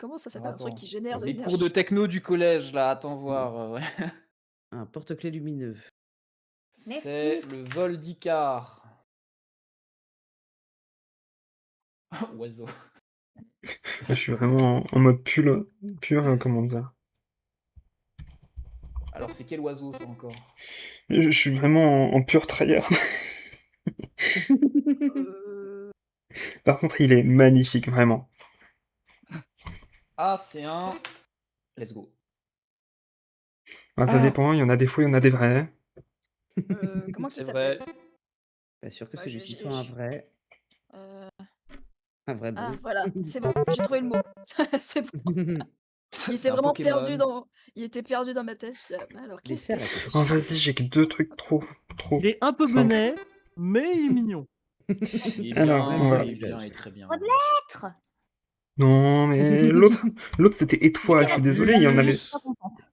comment ça s'appelle Alors un truc attends. qui génère de Les cours de l'énergie? techno du collège là, attends voir. Ouais. Un porte-clés lumineux. C'est Neftis. le vol d'Icar. Oiseau. Je suis vraiment en mode pur, comment dire. Alors c'est quel oiseau ça encore? Je suis vraiment en pur tryhard. Par contre, il est magnifique, vraiment. Ah, c'est un... Let's go. Ah, ça dépend, il y en a des faux, il y en a des vrais. Comment C'est qu'il vrai. s'appelle? Pas sûr que Bah, celui-ci soit un vrai. Euh, Un vrai Ah, bruit. voilà, c'est bon, j'ai trouvé le mot. C'est bon. Il était C'est un vraiment Pokémon. il était perdu dans ma tête. Je dis, alors, Les qu'est-ce serres, que la c'est? Oh, vas-y, j'ai que 2 trucs trop. Il est un peu simple. benet, mais il est mignon. Il est Alors, bien, on va- il est bien, il est très bien. Pas de lettres. Non, mais l'autre, c'était étoile, je suis désolé, il y en avait. Pas contente.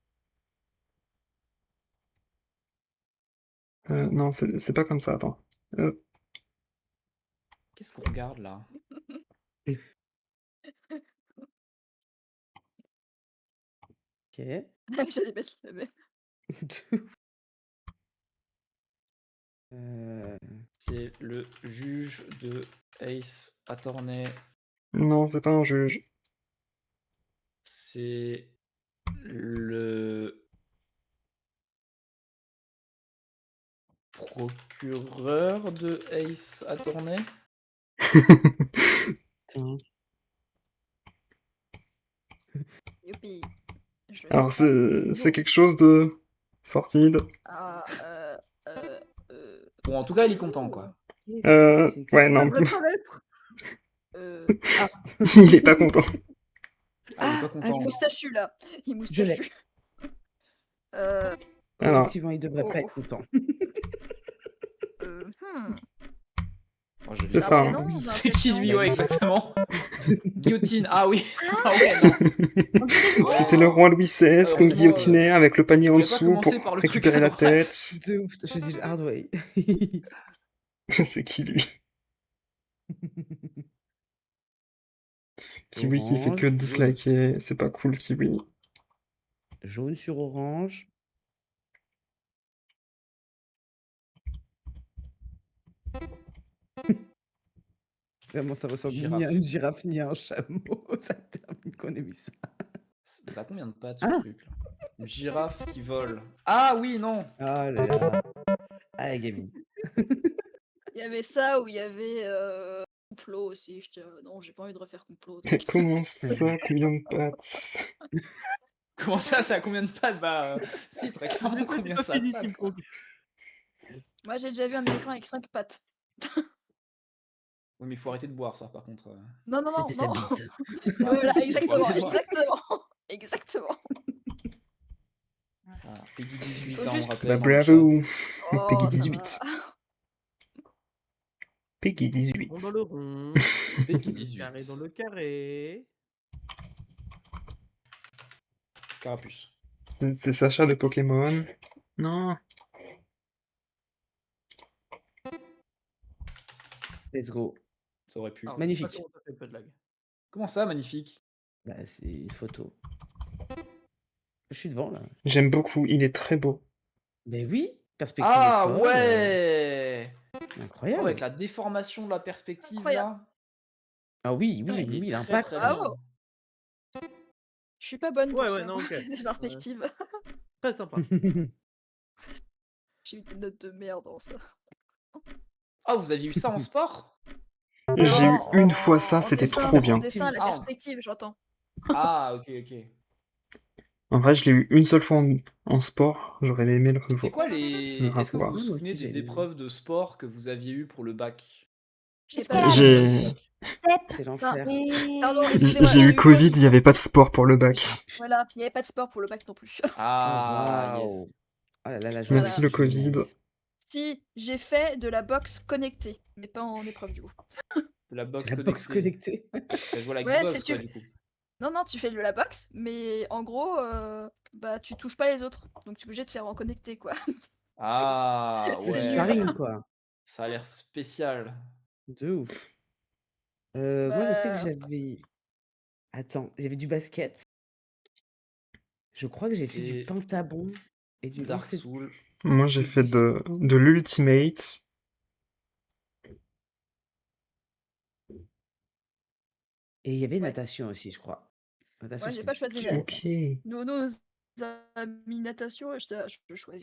Non, c'est pas comme ça, attends. Qu'est-ce qu'on regarde là? Ok. J'allais mettre le même. C'est le juge de Ace Attorney. Non, c'est pas un juge. C'est le procureur de Ace Attorney. Tiens. Youp. Puis, je Alors, n'ai pas de c'est mots. quelque chose de sorti de. Ah, Bon, en tout cas, il est content, quoi. Ouais, non. devrait pas l'être. Il est pas content. Ah, il est pas Il content. moustachu, là. Il Je l'ai. moustachu. Euh, Alors, Effectivement, il devrait pas Oh. être content. Oh, je l'ai. C'est C'est un ça, prénom hein. ou un C'est qui lui, prénom ouais, exactement. Guillotine, ah oui. Ah ouais, non. c'était le roi Louis XVI qu'on Heureusement, guillotinait avec le panier je en voulais pas dessous commencer pour par le truc récupérer à la droite. tête. De ouf, je dis le hard way. C'est qui lui? Kiwi qui fait que Orange, disliker, c'est pas cool, Kiwi. jaune sur orange. Vraiment, ça ressemble ni à Girafe. une girafe ni à un chameau. Ça termine qu'on ait mis ça. Ça a combien de pattes, ce Ah. truc, là? Une girafe qui vole. Ah oui, non. Ah là là. Ah, la gamine. Il y avait ça ou il y avait complot aussi. Non, j'ai pas envie de refaire complot. Mais comment ça, combien de pattes? Comment ça a combien de pattes? Bah, si, très clairement, Pourquoi t'es combien pas ça a de fini, pattes, Steve quoi. Pong? Moi, j'ai déjà vu un éléphant avec 5 pattes. Oui, mais il faut arrêter de boire, ça, par contre. Non, non, non, C'était sa non. bite. Voilà, Faut exactement, arrêter de boire. exactement. Exactement. Ah, Peggy 18, Faut hein, on juste- rappelle. Bah dans le bravo, chat. Oh, Peggy ça 18. va. Peggy 18. Rond dans le rond. Peggy 18. Carré dans le carré. Carapuce. C'est Sacha de Pokémon. Non. Let's go. Ça aurait pu. Alors, Magnifique. je sais pas comment t'as fait, Podlag. Comment ça, magnifique? Bah, c'est une photo. Je suis devant là. J'aime beaucoup, il est très beau. Mais oui, perspective Ah est folle, ouais. Oh, incroyable. avec la déformation de la perspective, Incroyable. là. Ah oui, Putain, oui, il est oui, très, l'impact. très Ah bien. oh. Je suis pas bonne pour Ouais, ça. ouais, non, ok. Des perspectives. Très sympa. J'ai eu des notes de merde en ça. Ah, vous aviez eu ça en sport? J'ai eu Non, une fois ça, en c'était dessin, trop bien. En dessin, la Ah, perspective, j'entends. Ah, ok, ok. En vrai, je l'ai eu une seule fois en sport, j'aurais aimé le C'est revoir. quoi les... Est-ce que vous vous Moi souvenez aussi, j'ai des eu. épreuves de sport que vous aviez eues pour le bac? J'ai pas J'ai- eu. J'ai C'est l'enfer. Pardon, Et... excusez-moi. j'ai eu Covid, il n'y Covid. avait pas de sport pour le bac. Voilà, il n'y avait pas de sport pour le bac non plus. Ah, Oh, yes. waouh. Oh là là, la Voilà. Merci le Covid. Si, j'ai fait de la boxe connectée, mais pas en épreuve du coup. De la boxe La box connectée. connectée. T'as joué à la Ouais, Xbox, c'est quoi, tu- du coup. Non, non, tu fais de la boxe, mais en gros, bah tu touches pas les autres. Donc tu es obligé de faire en connecté, quoi. Ah, C'est C'est nul. ouais. sparring, quoi. Ça a l'air spécial. De ouf. Moi, je sais que Bah, j'avais. Attends, j'avais du basket. Je crois que j'ai fait du Et pentabon et du Dark lancer Souls. Moi, j'ai de fait disque. de l'Ultimate. Et il y avait Ouais. natation aussi, je crois. Natation, moi j'ai c'était pas choisi dur. Ok. nos amis natation, je choisis.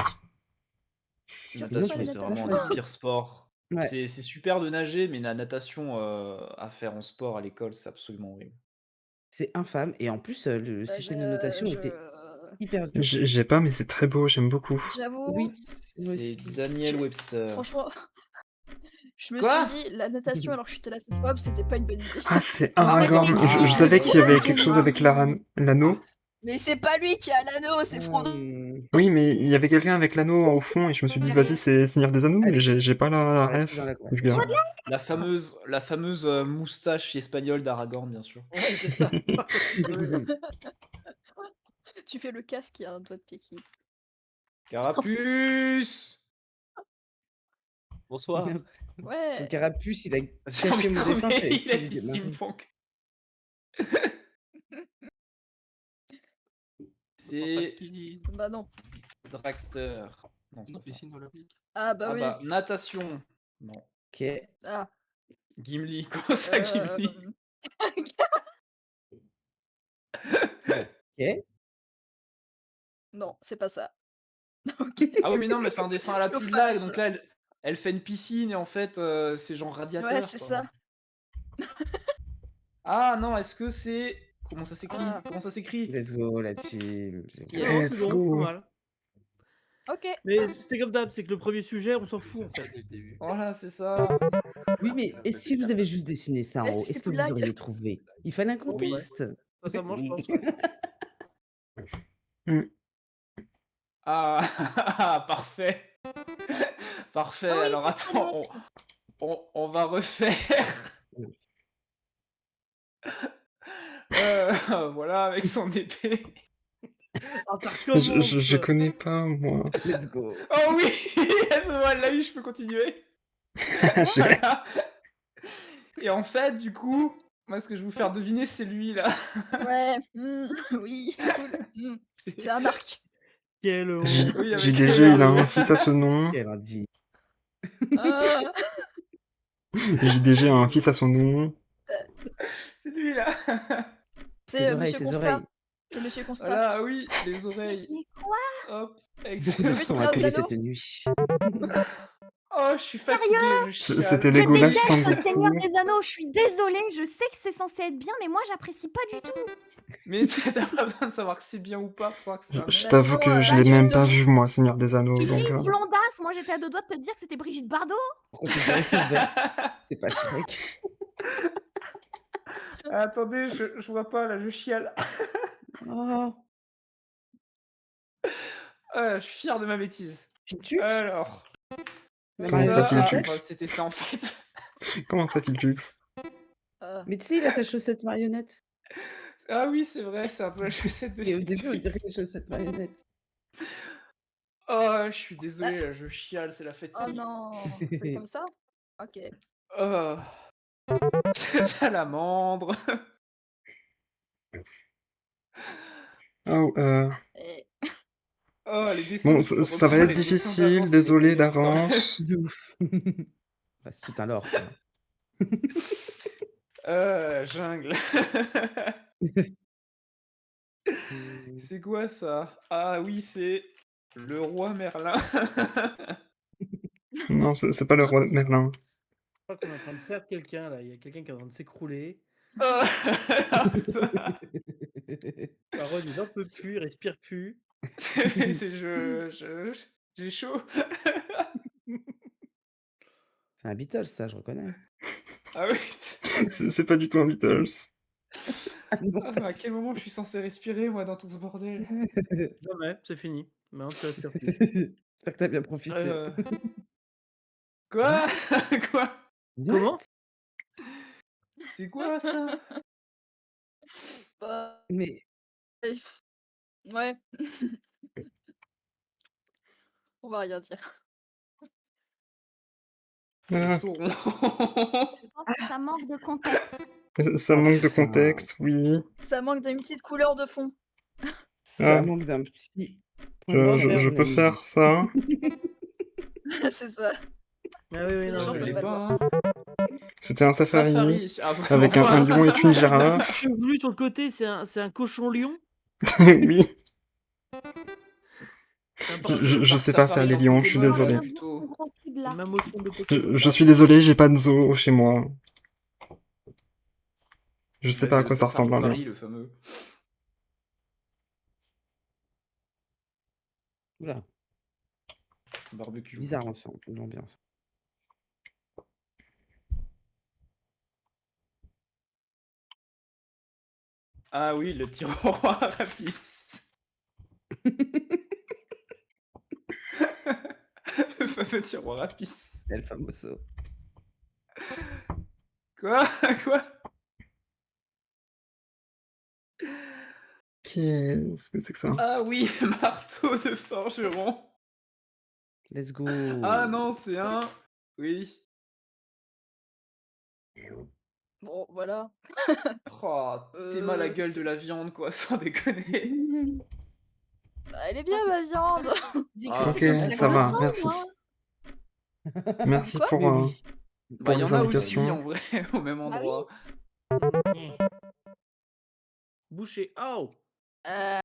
Tu as pas Natation, les c'est natations. vraiment un des pires sports. Ouais. C'est super de nager, mais la natation à faire en sport à l'école, c'est absolument horrible. C'est infâme. Et en plus, le Bah, système de notation était hyper dur. J'ai pas, mais c'est très beau, j'aime beaucoup. J'avoue, Oui, moi C'est aussi. Daniel Webster. franchement, je me Quoi? suis dit, la natation alors que je suis thalassophobe, c'était pas une bonne idée. Ah, c'est Ah, Aragorn. Je savais qu'il y avait quelque chose avec l'anneau. Mais c'est pas lui qui a l'anneau, c'est Frodo. Oui, mais il y avait quelqu'un avec l'anneau au fond et je me suis dit, vas-y, c'est Seigneur des Anneaux, mais j'ai pas la Ouais, ref c'est dans la du gars. La fameuse moustache espagnole d'Aragorn, bien sûr. Ouais, c'est ça. Tu fais le casque, il y a un doigt de pied qui. Carapuce! Bonsoir. Merde. Ton Ouais. carapuce, il a J'ai envie caché de mon dessin. crever, j'avais il a dit, dit c'est marrant. steampunk. C'est C'est Bah non. Dragster. Non, c'est pas ça. piscine olympique. Ah bah Ah oui. bah, natation. Non. Ok. Ah. Gimli, comment ça, Gimli? Ok. Non, c'est pas ça. Ok. Ah oui, mais non, mais c'est un dessin à la plus blague. Chauffage. Donc là, elle fait une piscine et en fait, c'est genre radiateur. Ouais, c'est quoi. ça. Ah non, est-ce que c'est Comment ça s'écrit? Ah. Comment ça s'écrit? Let's go la team. Yes. C'est Let's bon, go. pas mal. Ok. Mais c'est comme d'hab, c'est que le premier sujet, on s'en fout en fait. Voilà, c'est ça. Oui, mais et si vous avez juste dessiné ça en Ouais, haut, c'est est-ce que plus vous lag. auriez trouvé? Il fallait un Oui. contexte. Sincèrement, je Oui. pense, ouais. Hmm. Ah, parfait. Parfait. Ah oui, Alors c'est attends, on va refaire. Voilà, avec son épée. Ah, ça Je recommence. connais pas, moi. Let's go. Oh oui, voilà, je peux continuer. J'ai- Voilà. Et en fait, du coup, moi, ce que je vais vous faire deviner, c'est lui là. Ouais. Oui. Cool. J'ai un arc. Quelle honte. Oui, avec JDG, il a Léa. un fils à ce nom. Quel indigne. Ah. JDG a un fils à son nom. C'est lui là. Ses C'est oreilles, Monsieur ses Constat. oreilles. C'est Monsieur Constat. Voilà, oui, les oreilles. Mais quoi? Hop, Beaucoup de excellent. vu sang Seigneur a des coulé Anneaux cette nuit. Oh, je suis fatigué, je chiale. C'était Je Legolas déteste sans le Seigneur beaucoup. des Anneaux, je suis désolée, je sais que c'est censé être bien, mais moi j'apprécie pas du tout. Mais t'as pas besoin de savoir que c'est bien ou pas pour savoir que c'est un Je Bah, t'avoue sinon, que je bah, l'ai tu même te pas doutes. vu, moi, Seigneur des Anneaux, donc... Une blondasse, moi j'étais à deux doigts de te dire que c'était Brigitte Bardot. Pour configurer son verre. C'est pas Shrek. Attendez, je vois pas là, je chiale. Oh, Je suis fier de ma bêtise. Piltux? Alors, La Comment ça, marionnette ça, chaussette? bah, c'était ça en fait. Comment ça, Piltux? Mais tu sais, il a sa chaussette marionnette. Ah oui, c'est vrai, c'est un peu la chaussette de Et au début, on Piltux. dirait une chaussette marionnette. Oh, je suis désolé, là, je chiale, c'est la Oh fatigue. non. C'est comme ça? Ok. Oh, salamandre. Oh, Et... Oh, les dessins. bon, je ça va reprends être les dessins difficile, d'avant, c'est des désolé meilleurs, quoi. d'avance. De ouf. Bah, c'est tout un lore, quoi. Jungle. C'est quoi ça? Ah oui, c'est le roi Merlin. Non, c'est pas le roi Merlin. Je crois qu'on est en train de perdre quelqu'un là. Il y a quelqu'un qui est en train de s'écrouler. Oh, Baron, il en peut plus, il respire plus. j'ai chaud. C'est un Beatles, ça, je reconnais. Ah oui. C'est pas du tout un Beatles. Ah non, Ah, pas mais à du quel moment je suis censé respirer, moi, dans tout ce bordel? Jamais, c'est fini. Maintenant, tu respires plus. J'espère que t'as bien profité. Quoi? Quoi? Comment? C'est quoi ça? Bah, Mais ouais. On va rien dire. C'est Ah. Sauron. Je pense que ça manque de contexte. Ça Oh, manque de putain. contexte, oui. Ça manque d'une petite couleur de fond. Ça Ah. manque d'un petit point de vue Je peux faire journaliste. ça. C'est ça. Ah oui, oui, Les non, gens je peuvent l'ai pas le pas. voir. C'était un safari Ah, avec vraiment. un lion et une Je girafe. suis venu sur le côté, c'est un cochon lion. Oui, C'est un je sais pas faire les lions, je suis Pokémon, désolé. Un plutôt. gros cul de là. mamochon de Pokémon. Je suis désolé, j'ai pas de zoo chez moi. Je sais Bah, pas c'est à le quoi ça Safari ressemble un Paris, lion. le fameux. Oula, Barbecue. bizarre l'ambiance. Ah oui, le tiroir à pisse. Le fameux tiroir à pisse. El famoso. Quoi? Quoi? Qu'est-ce que c'est que ça? Ah oui, marteau de forgeron. Let's go. Ah non, c'est un... Oui. Bon, voilà. Oh, t'es mal la gueule de la viande, quoi, sans déconner. Bah, elle est bien, ma viande. J'ai Ah, cru que c'était une ok, ça flaque de va, sang, merci. moi. Merci Quoi? Mais oui. Bah, il y les en a aussi, indications. en vrai, au même Bah oui. endroit. Bouché. Oh! Euh,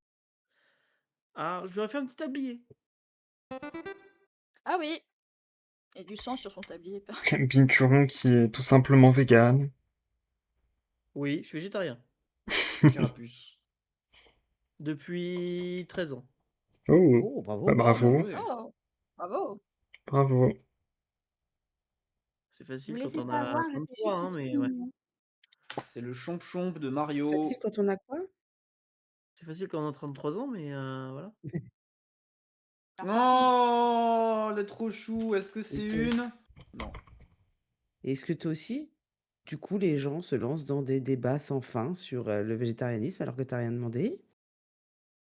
Ah, je lui ai fait un petit tablier. Ah oui. Et du sang sur son tablier. Binturon qui est tout simplement vegan. Oui, je suis végétarien. Carapuce. Depuis 13 ans. Oh, Oh, bravo. bah Oh, bien bravo, joué. Oh, bravo. bravo. C'est Vous facile me quand laissez on pas a avoir, je fais 33, juste hein, des mais trucs ouais. mignons. C'est le chomp-chomp de Facile Mario. quand on a quoi? C'est facile quand on a 33 ans, mais voilà. Oh, elle est trop chou. Est-ce que c'est Et toi une? aussi. Non. Et est-ce que toi aussi, du coup, les gens se lancent dans des débats sans fin sur le végétarianisme alors que t'as rien demandé?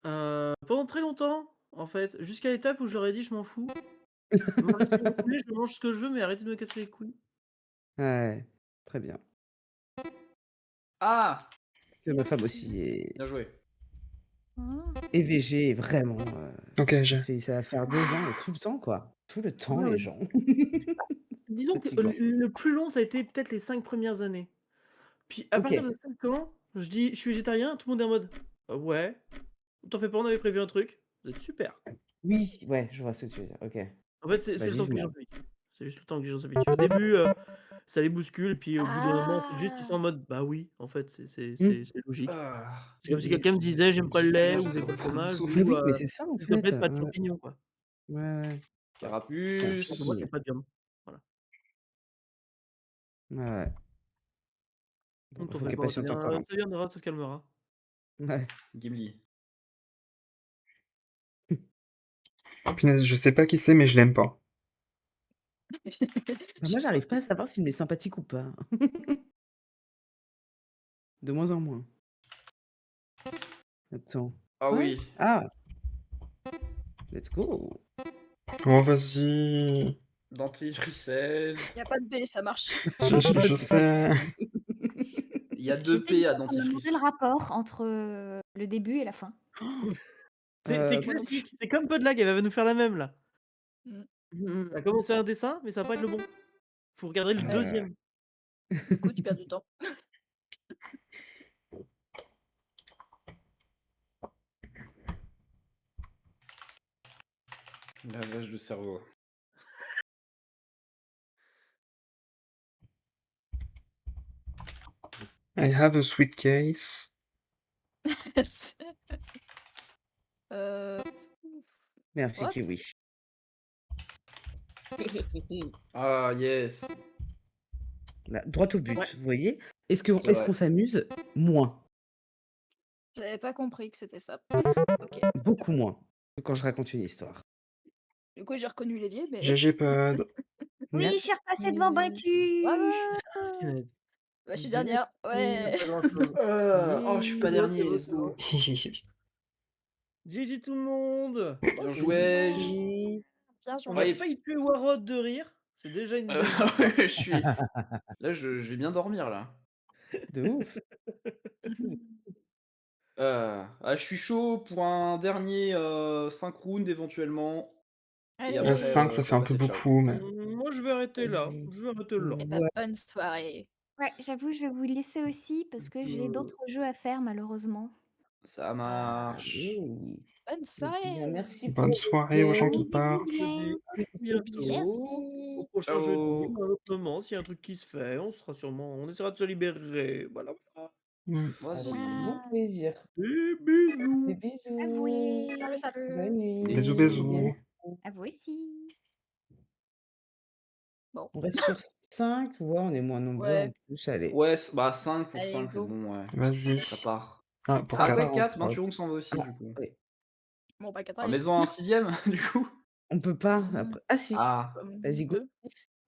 Pendant très longtemps, en fait, jusqu'à l'étape où je leur ai dit: «Je m'en fous. Mangez ce que vous voulez, je mange ce que je veux, mais arrêtez de me casser les couilles». Ouais, très bien. Ah, Que ma femme aussi bien joué. est végé et vraiment, Ok, j'ai. ça va faire 2 ans et tout le temps, quoi. Tout le temps, Ouais, les ouais. gens. Disons que Fatigant. le plus long, ça a été peut-être les 5 premières années. Puis à partir OK. de 5 ans, je dis: «Je suis végétarien», tout le monde est en mode: «Ah ouais? T'en fais pas, on avait prévu un truc». Vous êtes super. Oui, ouais, je vois ce que tu veux dire. OK. En fait, c'est Bah, le temps que les gens vivement. s'habituent. C'est juste le temps que les gens s'habituent. Au début, ça les bouscule, et puis au bout d'un moment, en fait, juste, ils sont en Ah. mode: «Bah oui, en fait, Mmh. c'est logique». Ah, C'est comme si Et quelqu'un me disait: «J'aime pas le lait» justement, ou «J'aime j'essaie pas de le prendre mon fromage» souffle. mais ou oui, mais c'est ça, en «S'il te plaît, fait. pas de champignons», quoi. Ouais, ouais. Tant Carapuce. Pour moi, c'est pis. pas de viande. Voilà. Ouais, ouais. Bon, Ne bah, t'en faut fais qu'elle pas, patiente encore un ça peu. viendra, ça se calmera. Ouais. Gimli. Oh punaise, je sais pas qui c'est, mais je l'aime pas. Bah, moi, j'arrive pas à savoir s'il m'est sympathique ou pas. De moins en moins. Attends. Ah Quoi? oui. Ah! Let's go! Oh, vas-y. Dentifriçaise. Y a pas de B, ça marche. Je sais. Il y a J'étais 2 P à en train de me demander le dentifrice. rapport entre le début et la fin. C'est Moi non plus. classique, c'est comme Podlag, elle va nous faire la même, là. Mmh. Elle a commencé un dessin, mais ça va pas être le bon. Faut regarder le Ouais. 2e. Du coup, tu perds du temps. Lavage de cerveau. I have a sweet case. C'est Heu, Merci, what? Kiwi. Ah yes. Là, droit au but, Ouais. vous voyez? Est-ce C'est vrai. qu'on s'amuse? Moins, J'avais pas compris que c'était ça. OK. beaucoup moins que quand je raconte une histoire. Du coup, j'ai reconnu l'évier, mais GG Pod. Oui, je suis repassée devant Battu. bravo! Punaise. Bah, je suis Merci. dernière. Ouais. Pas grand-chose. Oh, je suis pas dernier, let's go. GG tout le monde! Bien C'est joué. fini. Bien On joué. a Ouais, failli tuer Warod de rire, c'est déjà une belle Ah victoire. ouais, je suis. Là, je vais bien dormir là. De ouf. Je suis chaud pour un dernier 5 rounds éventuellement. Et après, 5, ça je fait vais un peu passer ciao. beaucoup, mais. Moi, je vais arrêter là. Je vais arrêter là. Eh bah, Ouais. bonne soirée. Ouais, j'avoue, je vais vous laisser aussi parce que j'ai d'autres jeux à faire malheureusement. Ça Ah, marche. Oui. bonne Eh bien, soirée. merci pour Bonne le soirée aux gens qui week-end. partent. Je te dis à bientôt. Au Merci. prochain jeudi Ciao. ou à un autre moment, s'il y a un truc qui se fait, on essaiera de se libérer. Voilà, voilà. Mm. Avec Vas-y. grand plaisir. Des bisous. Des bisous. Avouez. Salut. Bonne nuit. Bisous, Bisous. À bientôt. bisous. À vous aussi. Bon, On reste sur 5. Ouais, on est moins nombreux en ouais. plus. Allez. Ouais, bah 5 pour Allez, 5, c'est go. bon, ouais. Vas-y. Ça part. Ah, pour Ça Ah, 4. ouais, part en 4, prod. Manturung s'en va aussi, Ah, du coup. oui. Bon, bah, 4 Ah, allez. maison un 6ème, du coup. On peut pas Mmh. après. Ah si. Ah, Vas-y, On go. peut.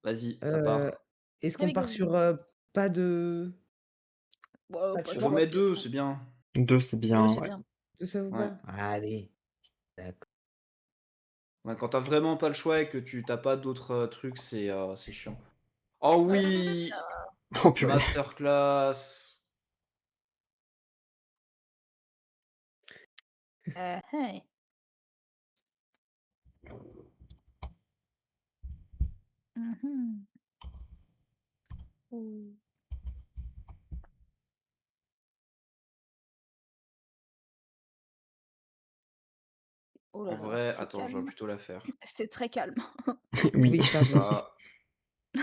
vas-y, ça Euh, part. Est-ce qu'on Allez, part go. sur pas de Wow, pas de pas le choix? choix, Remets 2, peut-être. c'est bien. 2, c'est 2, bien, c'est ouais. bien. Tout ça vous Ouais. va? Allez. D'accord. Ouais, quand t'as vraiment pas le choix et que tu t'as pas d'autres trucs, c'est chiant. Oh Ouais, c'est oui, ça. Oh purée. masterclass. Hein. Mmh. Mmh. Oh là En là, vrai, c'est attends, je vais calme. plutôt la faire. C'est très calme. Oui. Oui, pardon. Ça.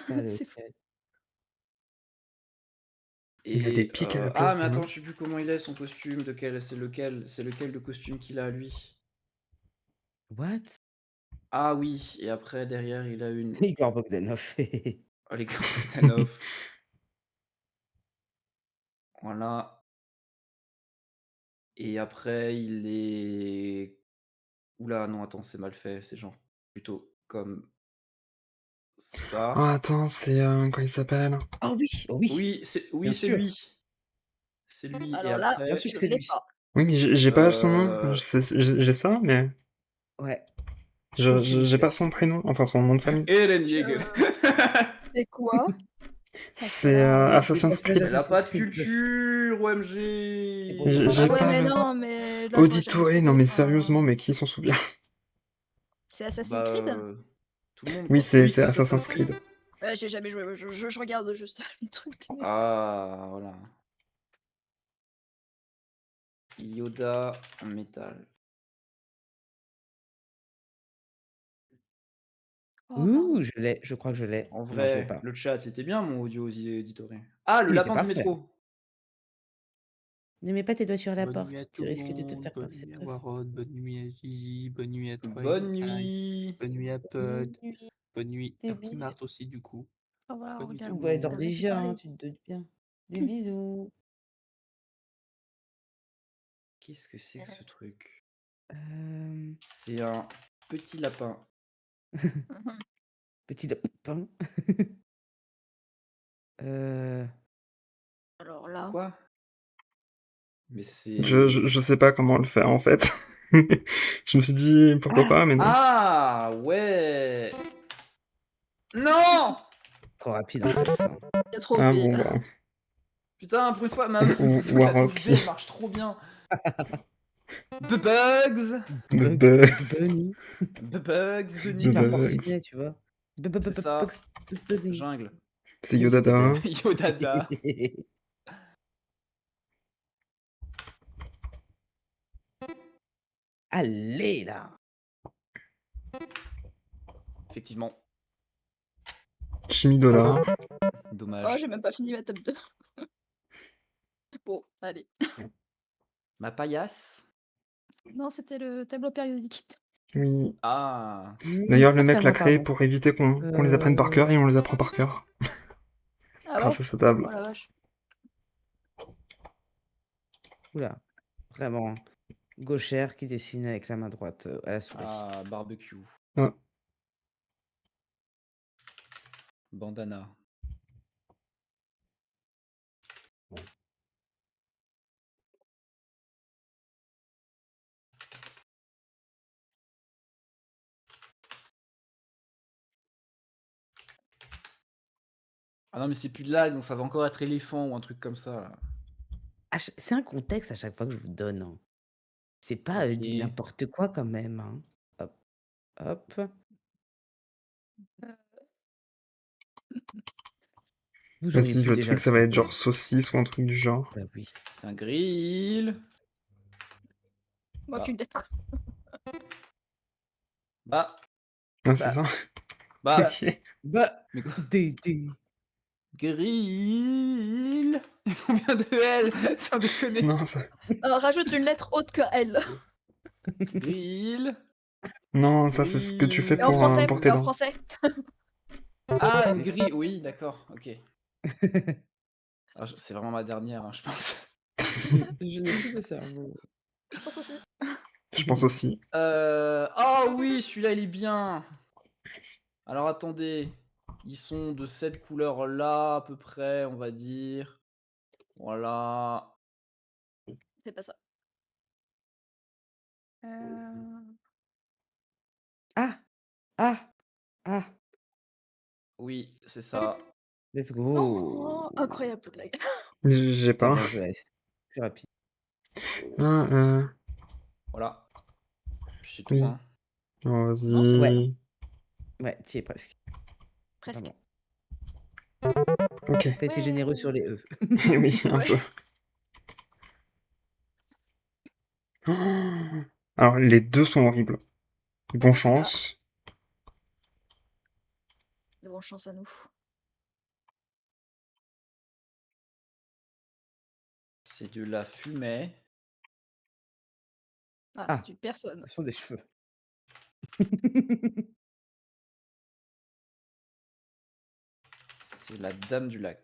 Allez, C'est fou. OK. Il a des Et pics à la ah, place mais des mains. attends, je sais plus comment il est son costume, c'est lequel le costume qu'il a lui. What? Ah oui, et après derrière il a une. Igor Bogdanov. Oh, les Bogdanov. Voilà. Et après il est. Oula, non, attends, c'est mal fait, c'est genre plutôt comme ça. Ah, attends, c'est. Comment il s'appelle? Ah oui, oui, Oui, bien c'est sûr. lui. C'est lui. Et Alors là, Bien après. sûr que je c'est l'ai lui. pas. Oui, mais j'ai pas son nom. euh, J'ai ça, mais Ouais, j'ai aucune pas idée. son prénom, enfin son nom de famille. Eren Je- Yeager. C'est quoi? Parce que C'est là. Les Assassin's personnages Creed. Elle a pas de Assassin's Creed. culture, OMG. J'ai Ah ouais, pas mais le non, mais là, j'aurais jamais auditoé, non trouvé. mais Enfin, sérieusement, mais qui s'en souvient? c'est Assassin's Bah, Creed? tout le monde, Oui, quoi. Oui, c'est c'est Assassin's Assassin's Creed. Creed. Ouais, j'ai jamais joué. Je regarde juste les trucs. Mais... Ah, voilà. Yoda en métal. Oh, pardon. Je l'ai, je crois que je l'ai. En Non, je l'ai vrai, pas. le chat, il était bien, mon audio éditoré. Ah, le Il était lapin du parfait. métro. Ne mets pas tes doigts sur la Bonne nuit à porte, tout tu le risques de te monde, faire bonne pincer. nuit à Bref. Warod, bonne nuit à J, bonne nuit à toi Bonne et Kai, nuit. bonne nuit à Bonne Pud, nuit, bonne nuit des à Petit bisous. Mart aussi du coup. Au revoir, Bonne nuit tout regarde. le Ouais, dors monde. Arrête de déjà, hein, parler. tu te doutes bien. Des bisous. Qu'est-ce que c'est que ce truc? Euh, C'est un petit lapin. Mhm. Petit lapin. Euh, Alors là. Quoi? Mais c'est. Je sais pas comment le faire en fait. Je me suis dit pourquoi pas, mais non. Ah, ouais. Non! Trop rapide en fait. Ça. Il y a trop Ah B bon, là. bah. Putain, pour une fois, la Warrock. touche B elle marche trop bien. Bugs! Bunny. Bugs, C'est Bunny. hyper Bugs. porcinet, tu vois. C'est ça. Bunny. Jungle. C'est Yodada. Yodada. Allez là. Effectivement. Chimidola. Oh, Dommage. j'ai même pas fini ma table 2. Bon, allez. Ma paillasse. Non, c'était le tableau périodique. Oui. Ah. D'ailleurs, le Ah, mec ça l'a va, créé pardon. pour éviter qu'on les apprenne par cœur et on les apprend par cœur. Ah ouais? Grâce à sa table. Oh la vache. Oula. Vraiment. Gauchère qui dessine avec la main droite à la souris. Ah, barbecue. Ah. Bandana. Ah non, mais c'est plus de lag, donc ça va encore être éléphant ou un truc comme ça. Là. C'est un contexte à chaque fois que je vous donne. Hein. C'est pas Ok. dit n'importe quoi quand même. Hein. Hop. Hop. Vous auriez Vas-y, pu le déjà truc, le ça va être trouver. genre saucisse ou un truc du genre. Bah oui. C'est un grill. Moi, Bah. qu'une lettre. Bah. Ah, c'est Bah. ça? Bah. Ok. Bah. Mais quoi? Dédé. Grill. Combien de L? Sans déconner. Non, ça... Rajoute une lettre autre que L. Grill. non, ça c'est ce que tu fais Et en français, pour tes et en dents. français. Ah, une grille. Oui, d'accord. Ok. Alors, c'est vraiment ma dernière, hein, je pense. Je n'ai plus de cerveau. Je pense aussi. Je pense aussi. Oh oui, celui-là, il est bien. Alors, attendez. Ils sont de cette couleur-là, à peu près, on va dire. Voilà. C'est pas ça. Ah. Ah. Ah. Oui, c'est ça. Let's Oh, go. incroyable blague. J'ai pas. Bien joué, Alice. Plus rapide. Ah, Voilà. C'est tout, oui. hein. Oh, Non, c'est vas-y. Ouais, tu y es presque. Presque. Vraiment. Ok. T'as été généreux sur les E. Oui, un Ouais. peu. Oh. Alors, les deux sont horribles. Bonne chance. De bonne chance à nous. C'est de la fumée. Ah, Ah, c'est une personne. ce sont des cheveux. C'est la dame du lac.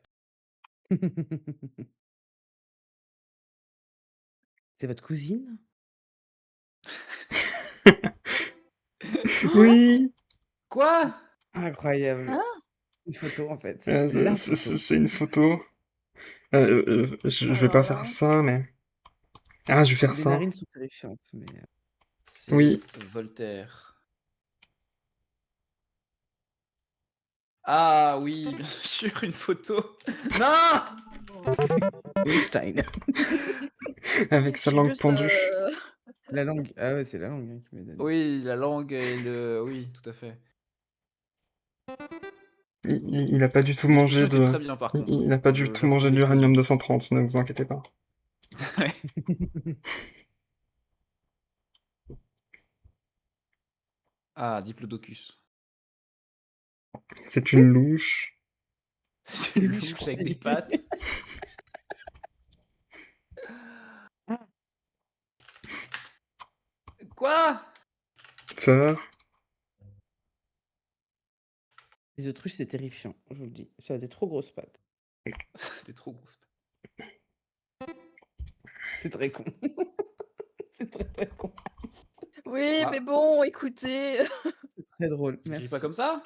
C'est votre cousine? Oui! Quoi? Incroyable. Hein? Une photo, en fait. C'est La c'est- photo. c'est une photo. Je vais pas Alors faire là. ça, mais... Ah, je vais faire Les ça. narines sont terrifiantes, mais... C'est Oui. Voltaire. Ah oui, bien sûr, une photo. Non! Einstein. Avec sa J'ai langue juste. pendue. La langue. Ah ouais, c'est la langue hein, qui m'est donnée. Oui, la langue et le... Oui, tout à fait. Il a pas du tout L'expression mangé était de... très bien, par contre. Il a pas du tout mangé J'approuve de l'uranium l'expression. 230, ne vous inquiétez pas. Ah, Diplodocus. C'est une louche. C'est une Oui, je louche avec crois. des pattes. Quoi? Peur. Les autruches, c'est terrifiant, je vous le dis. Ça a des trop grosses pattes. T'es trop grosse. C'est très con. C'est très très con. Oui, Ah. mais bon, écoutez. C'est très drôle. Ça s'écrit Merci. pas comme ça?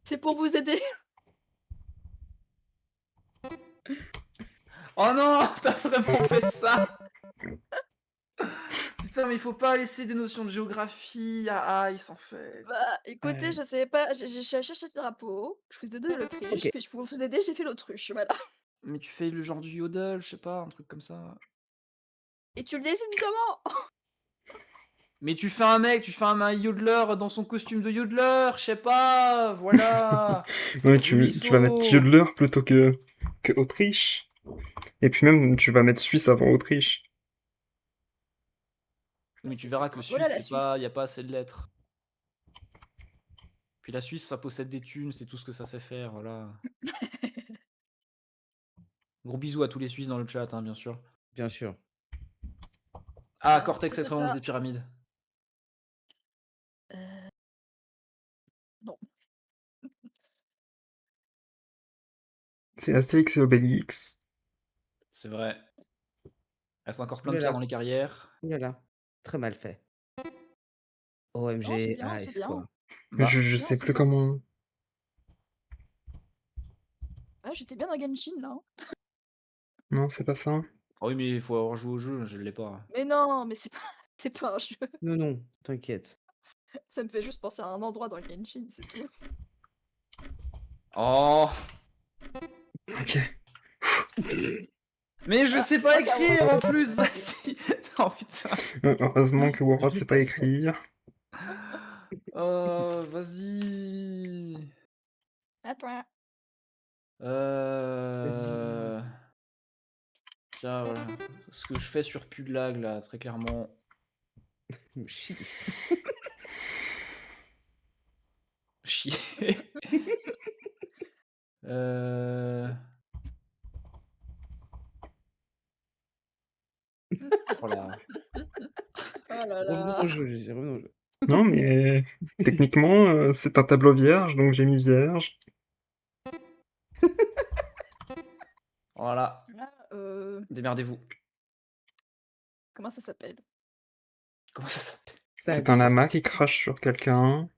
C'est pour vous aider. Oh non, t'as vraiment fait ça? Putain, mais il faut pas laisser des notions de géographie à Ice en fait. Bah, écoutez, Ouais. je savais pas. J'ai cherché le drapeau. Je vous ai donné l'Autriche. Ok. Puis pour vous aider, j'ai fait l'autruche. Voilà. Mais tu fais le genre du yodel, je sais pas, un truc comme ça. Et tu le dessines comment? Mais tu fais un mec, tu fais un yodeler dans son costume de yodeler, je sais pas, voilà. Ouais, tu vas mettre Ruisseau. Fiodler plutôt que Autriche. Et puis même, tu vas mettre Suisse avant Autriche. Mais C'est tu verras parce que que voilà, Suisse, la y Suisse. a pas assez de lettres. Puis la Suisse, ça possède des thunes, c'est tout ce que ça sait faire, voilà. Gros bisous à tous les Suisses dans le chat, hein, bien sûr. Bien sûr. Ah, Non, Cortex c'est pas 91 ça. des pyramides. Non. C'est Astérix et Obélix. C'est vrai. Il reste encore plein Ouh de là pierres là. dans les carrières. Ouh là là. Très mal fait. Non, c'est OMG, bien, c'est Ice, bien. quoi. Mais Bah, je Non, sais c'est plus bien. comment... Ah, j'étais bien dans Genshin là. Hein. Non, c'est pas ça. ah oui, mais il faut avoir joué au jeu, je l'ai pas. Mais non, mais c'est pas, c'est pas un jeu. Non, non, t'inquiète. Ça me fait juste penser à un endroit dans Genshin, c'est tout. Oh, Ok. mais je Ah, sais pas ok, écrire en plus, vas-y. Non, putain. Heureusement que Warrod sait Juste pas après. écrire. Oh, vas-y. À toi. Tiens, voilà. Ce que je fais sur Pudlag, là, très clairement. Chie. Chier. Voilà. Oh là Revenons là. au jeu, Gégé, revenons au jeu. Non, mais techniquement, c'est un tableau vierge, donc j'ai mis vierge. Voilà. Ah, Démerdez-vous. comment ça s'appelle? Comment ça s'appelle? Ça C'est un dit. lama qui crache sur quelqu'un.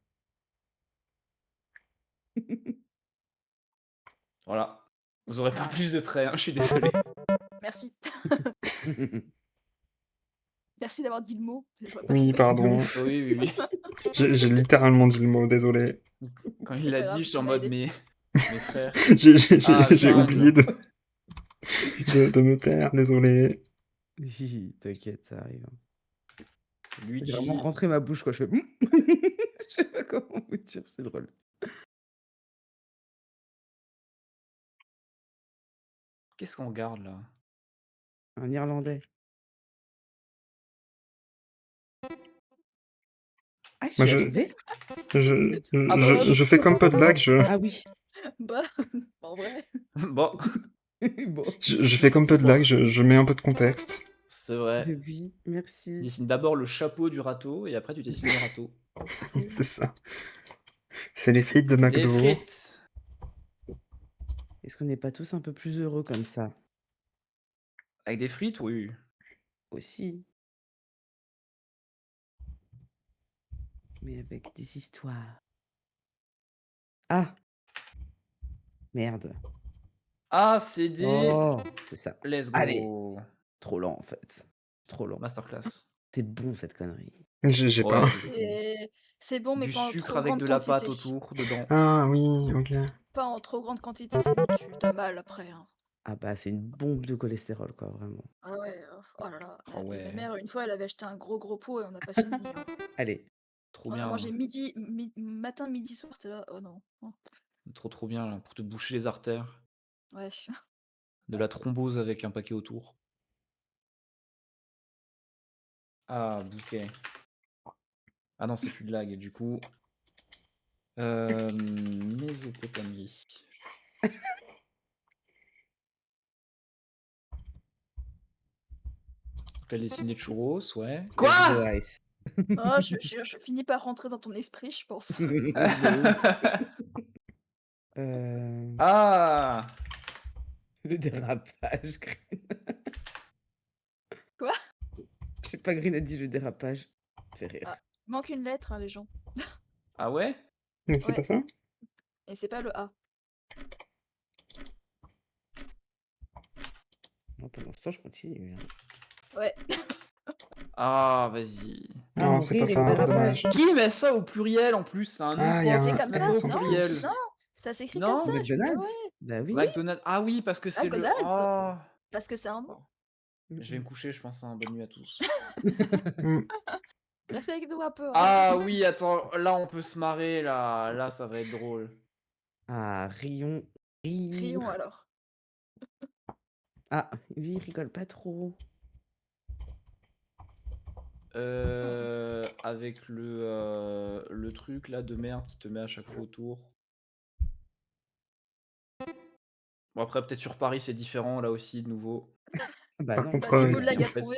Voilà. Vous aurez pas plus de traits, hein, je suis désolé. Merci. Merci d'avoir dit le mot. Je vois pas Oui, trouver. De pardon. ouf. Oui, oui, oui. J'ai littéralement dit le mot, désolé. Quand C'est il pas l'a grave, dit, tu j'étais en m'as mode, aidé. mes frères. J'ai putain, oublié de me taire, désolé. Hi, t'inquiète, ça arrive. J'ai Luigi. vraiment rentré ma bouche, quoi. Je fais. Je sais pas comment vous dire, c'est drôle. Qu'est-ce qu'on regarde là? Un Irlandais. Ah, tu Moi, l'as je, trouvé? je, Ah bah oui. je fais comme Podlag, Ah oui. Bah, en vrai. Bon, Bon, Je fais comme merci. peu de lag, je mets un peu de contexte. c'est Mais vrai. oui, Tu merci. dessines d'abord le chapeau du râteau et après tu dessines le râteau. C'est ça. C'est les frites de Des McDo. frites. Est-ce qu'on n'est pas tous un peu plus heureux comme ça Avec des frites, oui. aussi? Mais avec des histoires. Ah! Merde. Ah, c'est des... Oh! C'est ça. Let's Allez! go. Trop lent en fait. Trop lent. Masterclass. C'est bon cette connerie. J'ai pas. Ouais, c'est fou. C'est bon, mais Du pas en sucre trop avec grande de la pâte quantité. autour, dedans. Ah oui, ok. Pas en trop grande quantité, sinon tu t'as mal après. Hein. Ah bah c'est une bombe de cholestérol quoi, vraiment. Ah ouais, oh là là. Oh Ma ouais, mère, une fois, elle avait acheté un gros pot et on n'a pas fini. Hein. Allez. trop On a bien. mangé matin, midi, soir, t'es là. Oh non. Oh, Trop bien, là, pour te boucher les artères. ouais. De la thrombose avec un paquet autour. Ah, bouquet. Ah non, c'est plus de lag, du coup... Mésopotamie. Donc là, dessiner de churros, ouais. Let's go, Quoi? Ice. Oh, je finis par rentrer dans ton esprit, je pense. De ouf. Ah! Le dérapage, Green. Quoi? Je sais pas, Green a dit le dérapage. Fait rire. Ah, manque une lettre, hein, les gens. Ah ouais? Mais c'est Ouais. pas ça? Et c'est pas le A. Non, pendant ce temps, je continue. Hein. Ouais. Ah, vas-y. Ah, Non, en c'est pas rire et ça, le dérapage. dommage. Qui met ça au pluriel en plus? C'est un nom, Ah, il y quoi. a C'est un comme Mettre ça, ça au accent non, pluriel. plus. non, ça s'écrit Non? comme ça, je me dis, ah McDonald's? ouais, Bah oui. McDonald's. Ah oui, parce que c'est le... McDonald's, Oh. parce que c'est un nom. Je vais me coucher, je pense. Hein. Bonne nuit à tous. Hmm. Reste avec nous un peu. Hein. Ah oui, attends. Là, on peut se marrer. Là, ça va être drôle. Ah, Rion. Rions Rire. alors. Ah, lui, il rigole pas trop. Avec le truc là de merde qui te met à chaque fois autour. Bon, après, peut-être sur Paris, c'est différent là aussi, de nouveau. Bah Par non. contre, Bah, si vous Et l'avez en fait, trouvé,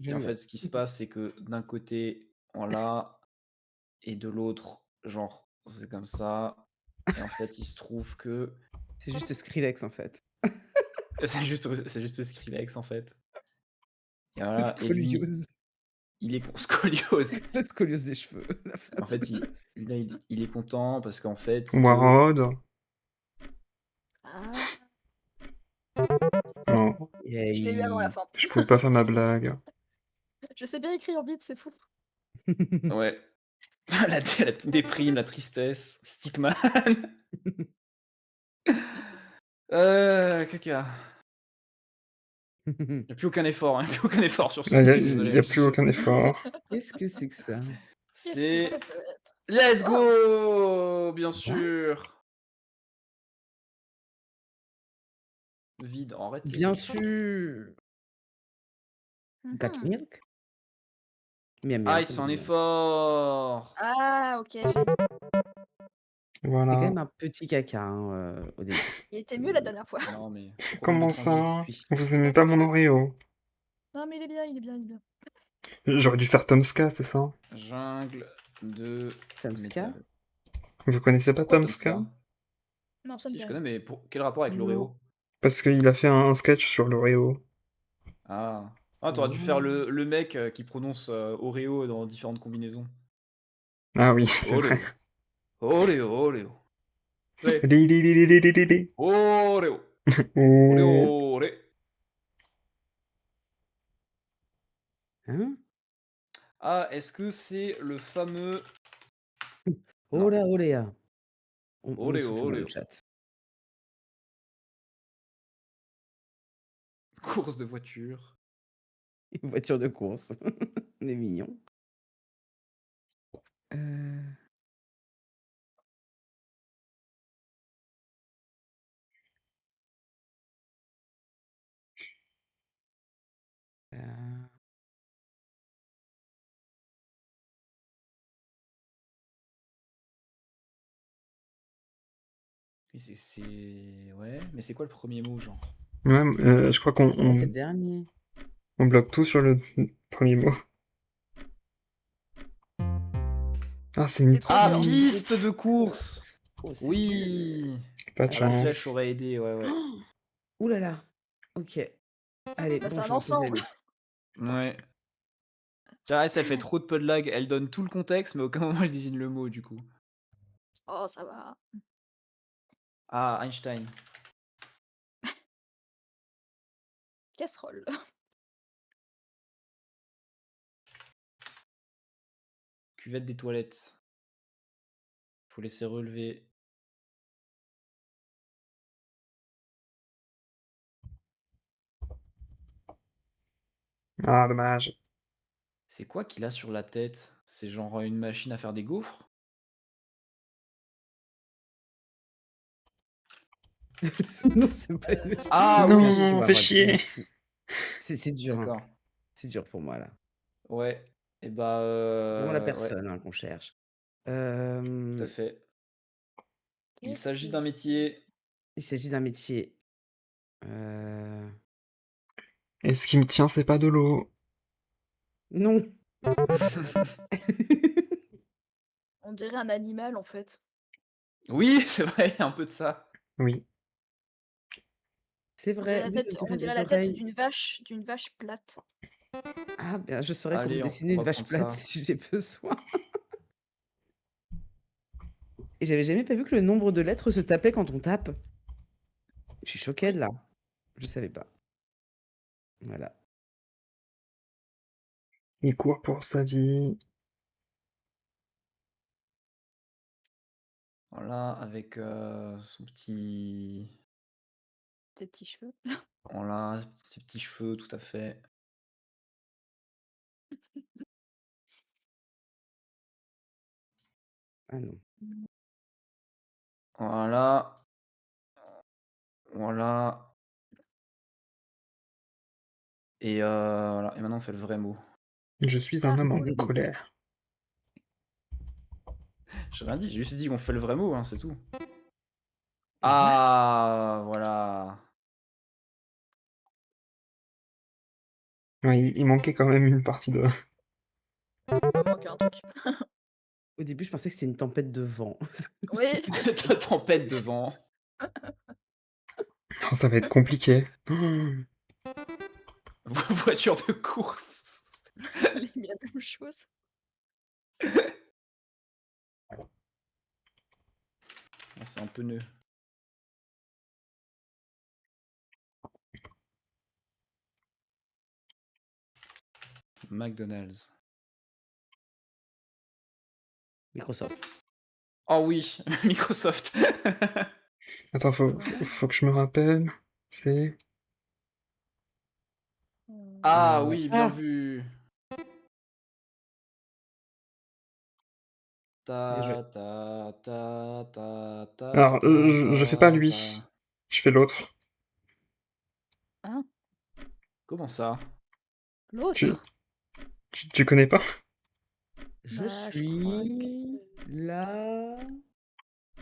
et en fait, ce qui se passe, c'est que d'un côté, on l'a, et de l'autre, genre, c'est comme ça. Et en fait, il se trouve que C'est juste Skrillex en fait. c'est juste Skrillex en fait. Et voilà, et lui, Scoliose. il est scoliose. La scoliose des cheveux. La En fait, fameuse. là, il est content parce qu'en fait, Warod. ah, Non, je l'ai eu avant la fin. je pouvais pas faire ma blague. Je sais bien écrire vite, c'est fou. Ouais. La déprime, la tristesse, Stickman. Caca. Il n'y a plus aucun effort, hein. Plus aucun effort sur ce Il stream, n'y désolé. a plus aucun effort. Qu'est-ce que c'est que ça? Qu'est-ce que C'est ça peut être? Let's Oh, go, bien sûr. Vide, arrêtez. Bien sûr. Got mhm. milk? Miam Ah, miam, il c'est se fait un bon. effort. Ah, ok. C'était quand Voilà. même un petit caca hein, au début. Il était mieux la dernière fois. Non, mais problème de Comment transition. ça? Vous aimez pas mon Oreo? Non, mais il est bien, il est bien, il est bien. J'aurais dû faire Tomska, c'est ça? Jungle de Tomska? métal. Vous connaissez pas Pourquoi Tomska? Tomska? Non, ça me Si, dit je rien. connais, mais quel rapport avec Non. l'Oreo? Parce qu'il a fait un sketch sur l'Oreo. Ah. Ah, t'aurais dû faire le mec qui prononce Oreo dans différentes combinaisons. Ah oui, c'est Oreo. vrai. Oreo, Oreo. Ouais. Li, li, li, li, li, li, li, li. Oreo. Oreo, Oh. Oreo. Hein? Ah, est-ce que c'est le fameux Non. Ola oléa. On nous Oreo, souffle dans le Oreo. chat. Course de voiture. Une voiture de course. On est mignon. Euh, Mais c'est... Ouais, mais c'est quoi le premier mot, genre? Ouais, je crois qu'on Ah, c'est le dernier. on bloque tout sur le premier mot. Ah, c'est une C'est trop Ah, dur. piste de course! Oh, c'est dur. Oui! Pas de La flèche chance. aurait aidé, ouais, ouais. Ouh là là. Ok. Allez, Bah, bon, c'est je un vais en poser ensemble. l'autre. Ouais. Jarès, elle fait trop de lag. Elle donne tout le contexte, mais à aucun moment elle désigne le mot, du coup. Oh, ça va. Ah, Einstein. Casserole. Cuvette des toilettes. Faut laisser relever. Ah, dommage. C'est quoi qu'il a sur la tête? C'est genre une machine à faire des gaufres? Non, c'est pas une machine. Ah Non, oui! Merci, fais Warhol, chier. merci. C'est dur, hein. D'accord. C'est dur pour moi, là. Ouais. Et bah, Vraiment la ouais, personne hein, qu'on cherche. tout à fait. Il Qu'est-ce s'agit que d'un c'est? métier. Il s'agit d'un métier. Euh, Et ce qui me tient, c'est pas de l'eau. Non. On dirait un animal en fait. Oui, c'est vrai, un peu de ça. Oui. C'est vrai, oui, on On dirait dirait des la tête oreilles. d'une vache plate. Ah, bien, je saurais comment Allez, on dessiner une va vache prendre plate ça. si j'ai besoin. Et j'avais jamais pas vu que le nombre de lettres se tapait quand on tape. Je suis choquée Oui. là. Je savais pas. Voilà. Il court pour sa vie. Voilà, avec son petit... Tes petits cheveux. Voilà, ses petits cheveux, tout à fait. Ah non. Voilà. Voilà. Et voilà. Et maintenant, on fait le vrai mot. Je suis un Ah. homme en colère. J'ai rien dit, j'ai juste dit qu'on fait le vrai mot, hein, c'est tout. What? Ah, voilà. Ouais, il manquait quand même une partie de... Il me manque un truc. Au début, je pensais que c'était une tempête de vent. Oui. Tempête de vent. Oh, ça va être compliqué. Voiture de course. Il y a la même chose. Ah, c'est un peu nœud. McDonald's. Microsoft. Oh oui, Microsoft. Attends, faut que je me rappelle. C'est... Ah oui, bien Ah, vu. bien joué. Alors, je fais pas lui. Je fais l'autre. Hein? Comment ça? L'autre? Tu connais pas? Je Bah, je crois suis là.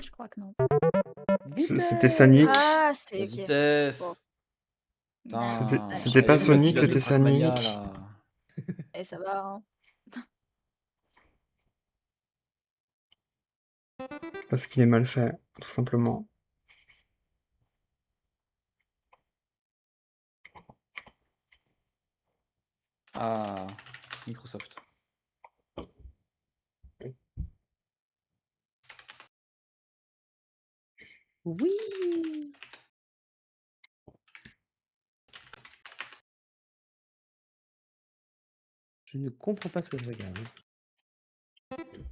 Je crois que non. C'était Sonic. Ah, La c'est ok. Bon. vitesse. Nah, C'était pas Sonic, c'était Sonic. Et ça va, hein. Parce qu'il est mal fait, tout simplement. Ah, Microsoft. Oui. Je ne comprends pas ce que je regarde.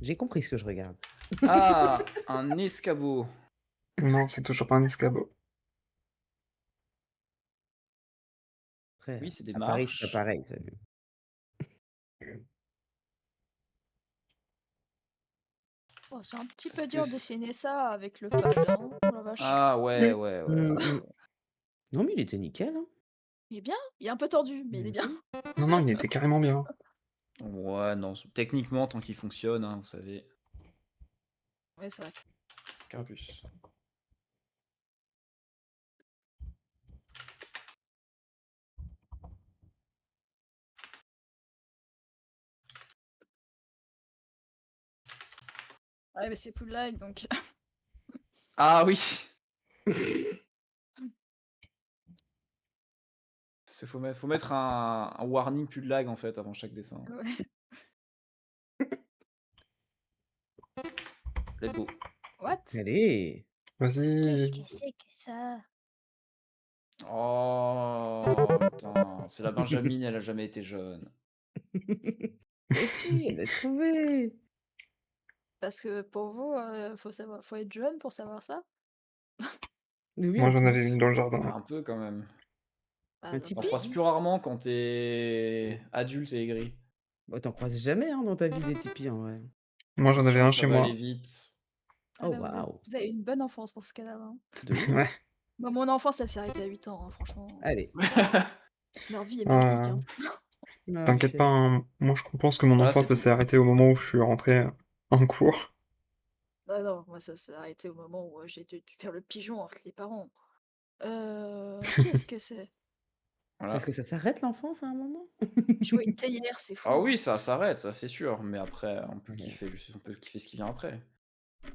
J'ai compris ce que je regarde. Ah, un escabeau. Non, c'est toujours pas un escabeau. Après, Oui, c'est des à Paris, c'est pas marches. pareil. Ça. Oh, c'est un petit peu Est-ce dur que de c'est- dessiner ça avec le pad, hein. Oh la vache. Ah ouais, ouais, ouais. Non, mais il était nickel. Hein. Il est bien. Il est un peu tordu, mais il est bien. Non, il était carrément bien. Ouais, non, techniquement, tant qu'il fonctionne, hein, vous savez. Ouais, c'est vrai. Carapuce. Ouais, mais c'est plus de lag donc. Ah oui. Faut mettre un warning plus de lag en fait avant chaque dessin. Ouais. Let's go. What? Allez. Qu'est-ce Vas-y. que c'est que ça? Oh putain, c'est la Benjamine, elle a jamais été jeune. Mais si, elle a trouvé. Parce que pour vous, faut être jeune pour savoir ça? Mais oui, Moi, en j'en avais plus. une dans le jardin. Un peu quand même. Bah, Un non, T'en Tipeee? croises plus rarement quand t'es adulte et aigri. Bah, t'en croises jamais hein, dans ta vie des Tipeee en vrai. Moi, j'en avais Attention, un ça chez va aller moi. vite. Ah Oh bah, waouh. vous avez une bonne enfance dans ce cas-là, hein. De ouf. Ouais. Bah, mon enfance, elle s'est arrêtée à 8 ans, hein, franchement. Allez. Leur vie est merdique, hein. T'inquiète pas, hein, moi je pense que mon Voilà, enfance c'est ça tout. s'est arrêté au moment où je suis rentré en cours. Ah non, moi ça s'est arrêté au moment où j'ai dû faire le pigeon entre les parents. Qu'est-ce que c'est? Voilà. Parce que ça s'arrête l'enfance à un moment? Jouer une théière, c'est fou, Ah hein. oui, ça s'arrête, ça c'est sûr. Mais après, on peut Ouais. kiffer, on peut kiffer ce qui vient après.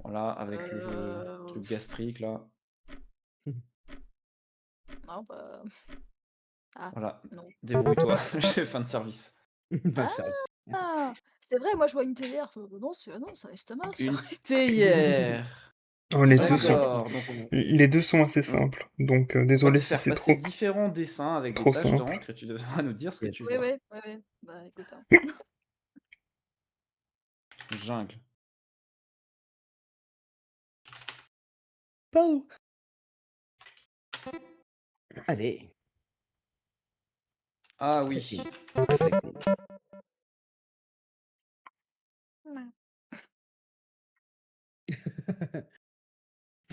Voilà, avec le truc gastrique là. Non, bah. Ah, Voilà, non. débrouille-toi, j'ai fin de service. Pas de service. Ah! C'est vrai, moi je vois une théière. Non, c'est un estomac, ça. Une théière. Oh, les Ouais, deux non, mais sont... D'accord, donc les deux sont assez on simples, donc va désolé te si faire c'est passer trop, différents dessins avec des trop taches simple. d'encre et tu devras nous dire ce que tu Yes. Oui, vois. oui. Bah écoute, hein. Jungle. Pau. Allez. Ah oui. Perfect.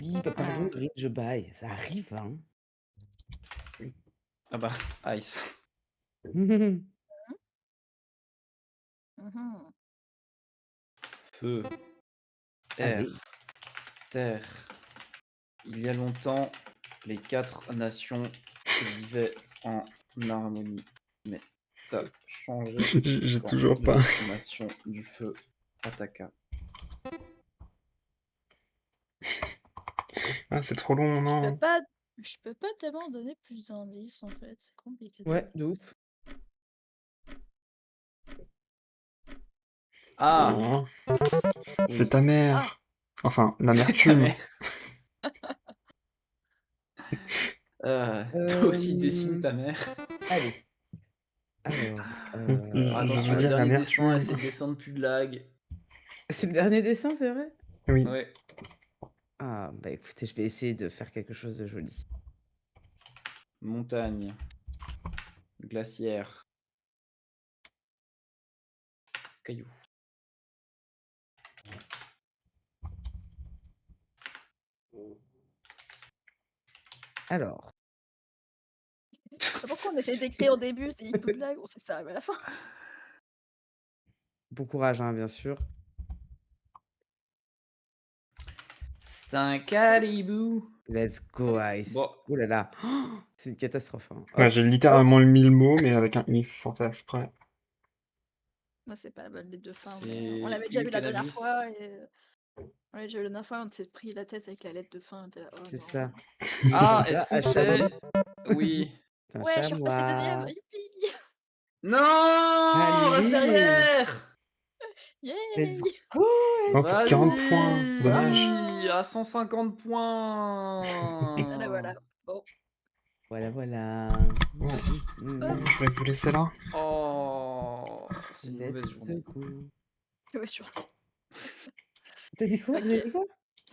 Oui, bah pardon, Grid, je baille. Ça arrive, hein. Ah bah, Ice. Mhm. Feu. Allez. Air. Terre. Il y a longtemps, les 4 nations vivaient en harmonie. Mais t'as changé J'ai quand toujours pas. la nation du feu attaqua. Ah, c'est trop long, non? Je peux pas tellement donner plus d'indices en fait, c'est compliqué. Ouais, de ouf. Ah, Oh, c'est Oui. ta mère. Enfin, ta l'amertume. mère. Toi aussi dessine Euh, ta mère. Allez. Alors, Je Attention, veux le dire dernier dessin, l'amertume. essaie de descendre plus de lag. c'est le dernier dessin, c'est vrai? Oui. Ouais. Ah, bah écoutez, je vais essayer de faire quelque chose de joli. Montagne. Glaciaire. Caillou. Alors, Pourquoi on essaie d'écrire au début, c'est une de lag, on sait que ça arrive à la fin. bon courage, hein, bien sûr. C'est un caribou. Let's go, Ice. Bon. Oh là là. Oh, c'est une catastrophe. Hein. Ouais, Hop, j'ai littéralement mis le mot, mais avec un X sans faire exprès. Non, c'est pas la bonne lettre de fin, mais C'est on l'avait déjà le vu la dernière cannabis. fois. On l'avait déjà vu la dernière fois, on s'est pris la tête avec la lettre de fin. On était là, oh c'est non. ça. Ah, Et est-ce là, que à c'est... chaque Oui. C'est un Ouais, je suis repassée deuxième, chamois. youpi! Non, reste Allez. derrière. Let's Yay! go, Oh, let's pour 40 points. Dommage. Vas-y, à 150 points. Voilà. Bon, Voilà. Ouais. hop, Je vais vous laisser là. Oh, c'est une mauvaise Let's journée. go. mauvaise journée. T'as dit quoi? Ok. T'as dit quoi?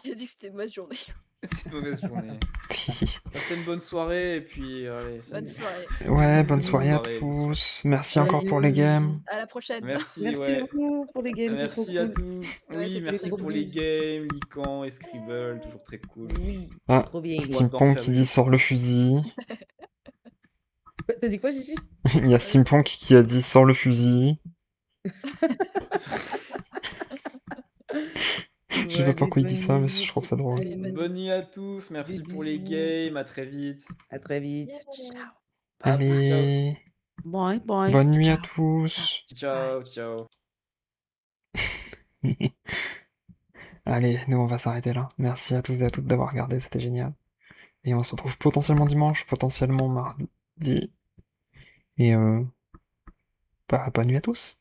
J'ai dit que c'était une mauvaise journée. C'est une mauvaise journée. Passez une bonne soirée et puis allez, Bonne salut. soirée. Ouais, bonne Bonne soirée à soirée, bonne soirée. tous. Merci encore pour les games. À la prochaine. Merci, Merci ouais. beaucoup pour les games, c'est trop Merci à cool. tous. Ouais, Oui, c'était merci très pour cool. les games, Lican et Scribble, toujours très cool. Oui, Ah, trop bien. Hâte d'en Steampunk refaire qui une. dit sors le fusil. T'as dit quoi, Gigi? Il y a Steampunk qui a dit sors le fusil. Je sais pas pourquoi il dit ça, mais je trouve ça drôle. Allez, bonne Bonne nuit. nuit à tous, merci Des pour les bisous. games, à très vite. À très vite. Yeah. Ciao. À plus, ciao. Allez, Bye, bye. bonne nuit à Ciao. tous. Ciao, ciao. Allez, nous on va s'arrêter là. Merci à tous et à toutes d'avoir regardé, c'était génial. Et on se retrouve potentiellement dimanche, potentiellement mardi. Et bonne nuit à tous.